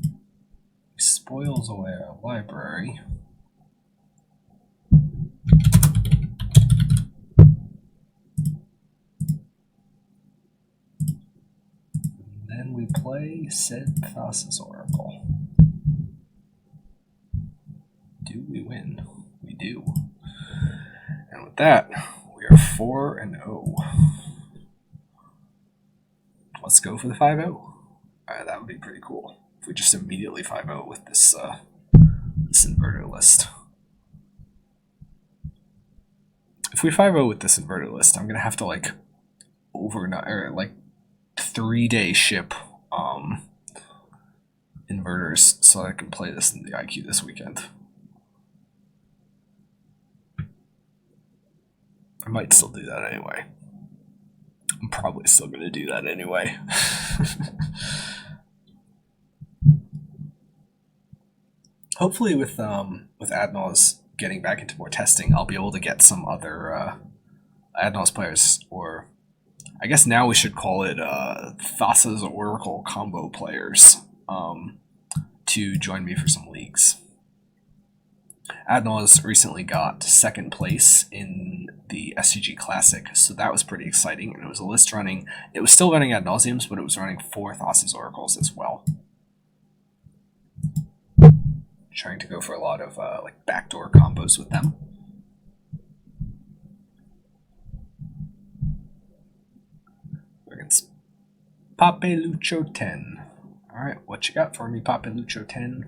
[SPEAKER 1] He spoils away our library. And then we play said Thassa's Oracle. Do we win? We do. And with that, we are 4-0. Let's go for the 5-0. That would be pretty cool if we just immediately 5-0 with this this inverter list. If we 5-0 with this inverter list, I'm gonna have to like overnight or like 3-day ship inverters so I can play this in the IQ this weekend. I might still do that anyway. I'm probably still going to do that anyway. Hopefully with Adnos getting back into more testing, I'll be able to get some other Adnos players, or I guess now we should call it Thassa's Oracle combo players, to join me for some leagues. Adnos recently got second place in the SCG Classic, so that was pretty exciting. And it was a list running, it was still running Ad Nauseams, but it was running 4 Thassa's Oracles as well. Trying to go for a lot of like backdoor combos with them. We're against Papelucho 10. Alright, what you got for me, Papelucho 10?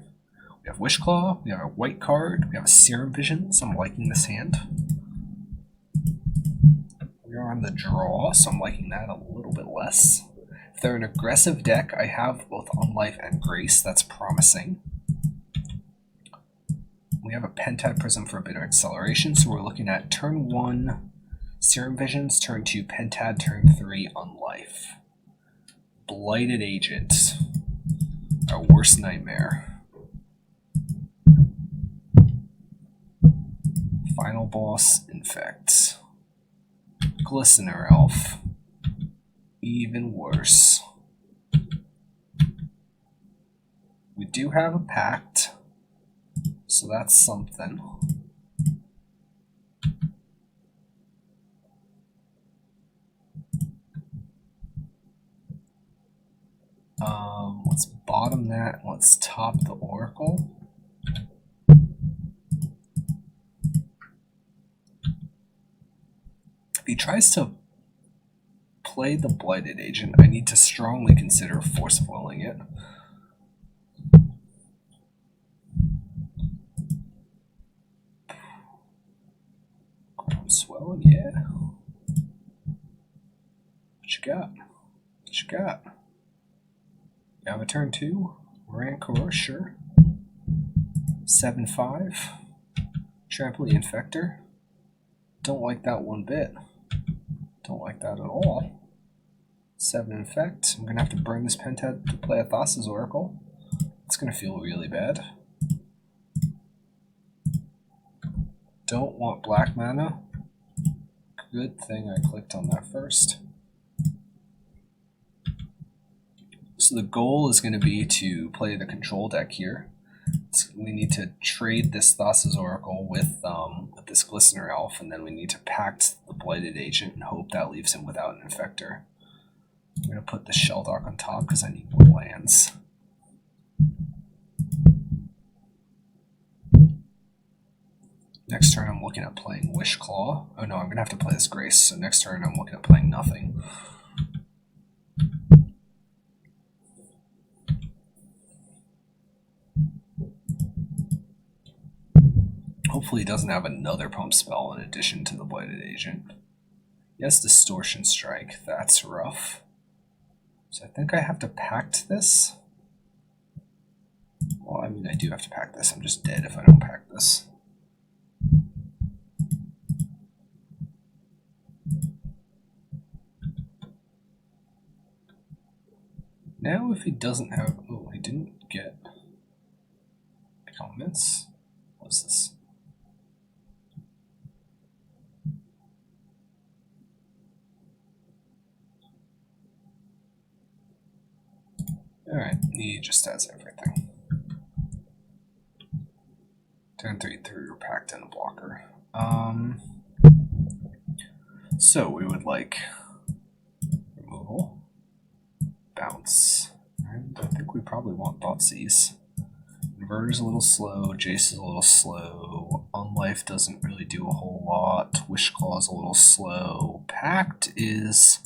[SPEAKER 1] We have Wishclaw, we have a white card, we have a Serum Vision, so I'm liking this hand. We are on the draw, so I'm liking that a little bit less. If they're an aggressive deck, I have both Unlife and Grace, that's promising. We have a Pentad Prism for a bit of acceleration, so we're looking at turn 1 Serum Visions, turn 2 Pentad, turn 3 Unlife. Blighted Agent, our worst nightmare. Final boss, Infect. Glistener Elf. Even worse. We do have a Pact, so that's something. Let's bottom that, let's top the Oracle. If he tries to play the Blighted Agent, I need to strongly consider Force of Willing it. Groundswell, yeah. What you got? What you got? You have a turn 2? Rancor, sure. 7-5. Trample the Infector. Don't like that one bit. Don't like that at all. 7 Infect. I'm going to have to burn this Pentad to play a Thassa's Oracle. It's going to feel really bad. Don't want black mana. Good thing I clicked on that first. So the goal is going to be to play the control deck here. We need to trade this Thassa's Oracle with this Glistener Elf, and then we need to pact the Blighted Agent and hope that leaves him without an Infector. I'm going to put the Shelldock on top because I need more lands. Next turn I'm looking at playing Wishclaw. Oh no, I'm going to have to play this Grace, so next turn I'm looking at playing nothing. Hopefully he doesn't have another pump spell in addition to the Blighted Agent. Yes, Distortion Strike, that's rough. So I think I have to pact this. Well, I mean, I do have to pact this. I'm just dead if I don't pact this. Now if he doesn't have... Oh, he didn't get comments. What's this? Alright, he just has everything. Turn 3 through packed in a blocker. So we would like removal, bounce, and I think we probably want Thoughtseize. Inverter's a little slow, Jace is a little slow, Unlife doesn't really do a whole lot, Wishclaw's a little slow, Pact is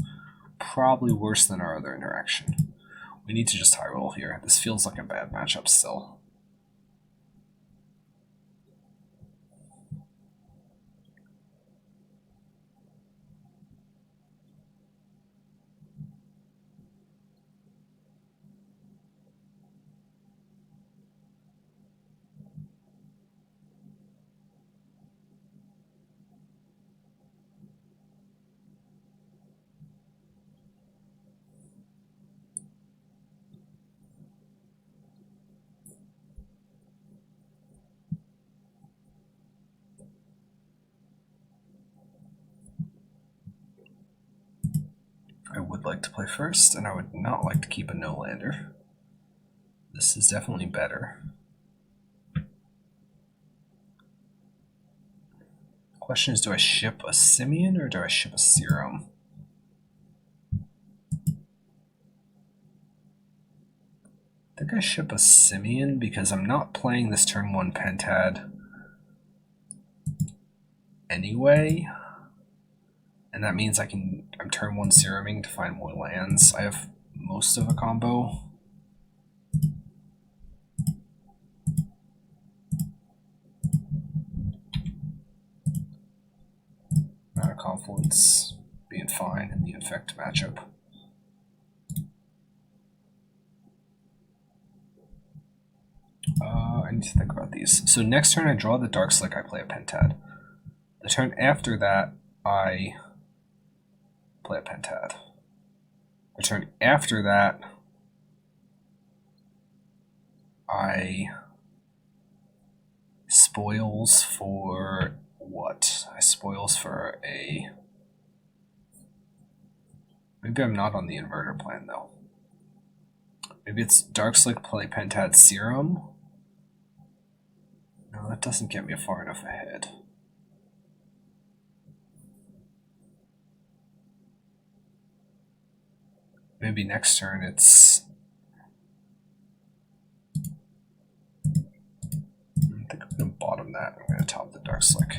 [SPEAKER 1] probably worse than our other interaction. We need to just high roll here. This feels like a bad matchup still. I would like to play first, and I would not like to keep a no-lander. This is definitely better. Question is, do I ship a Simian or do I ship a Serum? I think I ship a Simian because I'm not playing this turn 1 Pentad anyway. And that means I'm turn 1 Seruming to find more lands. I have most of a combo. Mana Confluence being fine in the Infect matchup. I need to think about these. So next turn I draw the Dark Slick, I play a Pentad. The turn after that, I play a Pentad. The turn after that, I spoils for what? I spoils for a... Maybe I'm not on the inverter plan though. Maybe it's Dark Slick, play Pentad, Serum. No, that doesn't get me far enough ahead. Maybe next turn it's... I think I'm going to bottom that. I'm going to top the Dark Slick.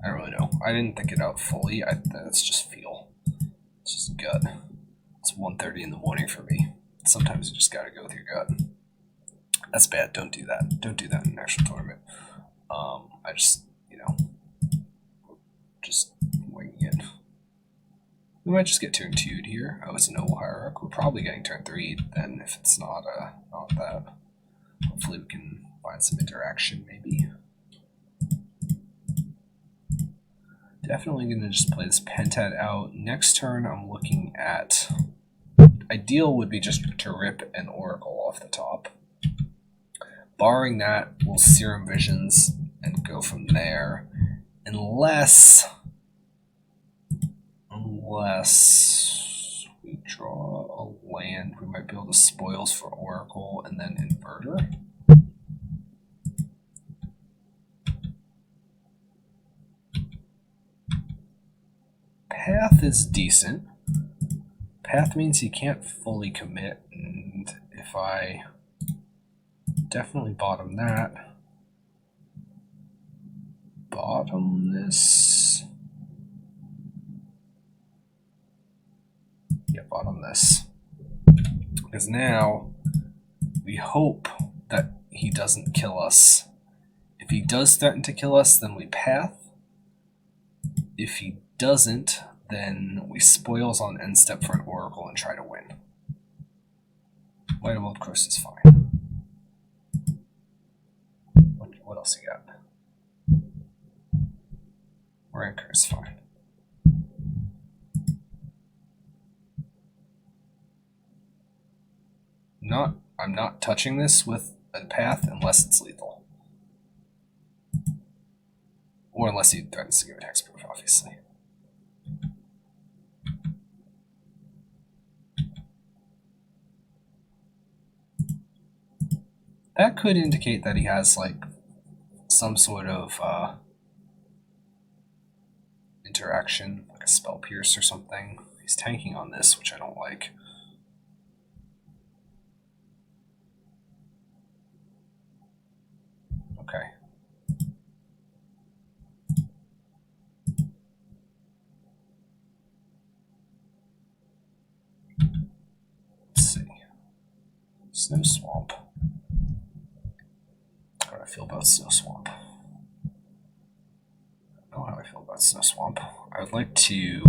[SPEAKER 1] I don't really know. I didn't think it out fully. That's just feel. It's just gut. It's 1:30 in the morning for me. Sometimes you just got to go with your gut. That's bad. Don't do that. Don't do that in an actual tournament. I just, just winging it. We might just get turn 2'd here. Oh, it's a Noble Hierarch. We're probably getting turn 3'd then if it's not that. Hopefully we can find some interaction maybe. Definitely going to just play this Pentad out. Next turn I'm looking at... Ideal would be just to rip an Oracle off the top. Barring that, we'll Serum Visions and go from there. Unless we draw a land, we might be able to spoils for Oracle and then Inverter. Path is decent. Path means he can't fully commit, and if I definitely bottom that, bottom this, yeah, bottom this, because now we hope that he doesn't kill us. If he does threaten to kill us, then we path. If he doesn't, then we spoils on end step for an Oracle and try to win. White Emerald Cross is fine. What else you got? Rancor is fine. I'm not touching this with a path unless it's lethal. Or unless he threatens to give it hexproof, obviously. that could indicate that he has like some sort of interaction, like a spell pierce or something. He's tanking on this, which I don't like. Okay. Let's see. Snow Swamp. How do I feel about Snow Swamp? I don't know how I feel about Snow Swamp. I would like to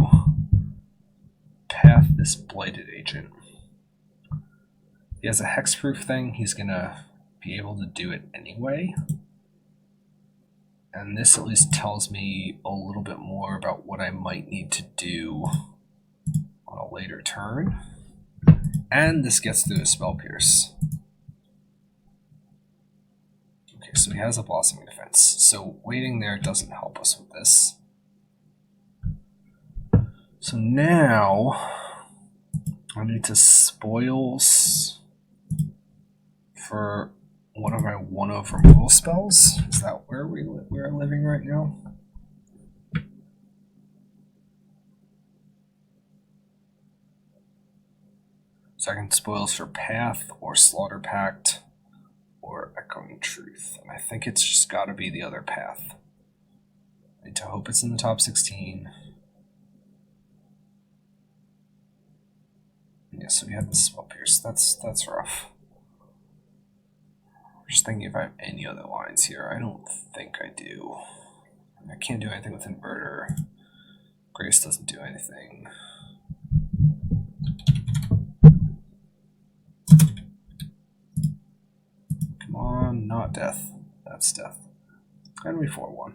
[SPEAKER 1] path this Blighted Agent. If he has a hexproof thing, he's gonna be able to do it anyway. And this at least tells me a little bit more about what I might need to do on a later turn. And this gets through a Spell Pierce. Okay, so he has a Blossoming Defense. So waiting there doesn't help us with this. So now I need to spoils for one of my one-of removal spells. Is that where we're living right now? So I can spoils for Path or Slaughter Pact or Echoing Truth. And I think it's just got to be the other Path. I need to hope it's in the top 16. Yeah, so we have the Spell Pierce. That's rough. I'm just thinking if I have any other lines here. I don't think I do. I can't do anything with Inverter. Grace doesn't do anything. Come on, not death. That's death. And we 4-1.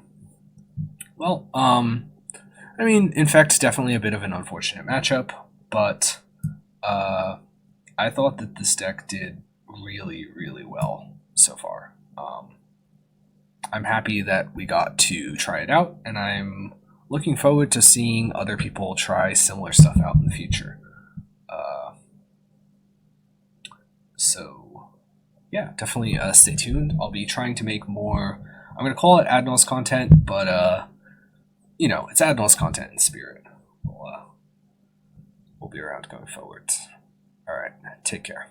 [SPEAKER 1] Well, I mean, Infect's definitely a bit of an unfortunate matchup, but I thought that this deck did really, really well so far. I'm happy that we got to try it out, and I'm looking forward to seeing other people try similar stuff out in the future. So yeah, definitely stay tuned. I'll be trying to make more, I'm going to call it Adnals content, but you know, it's Adnals content in spirit. We'll be around going forward. All right, take care.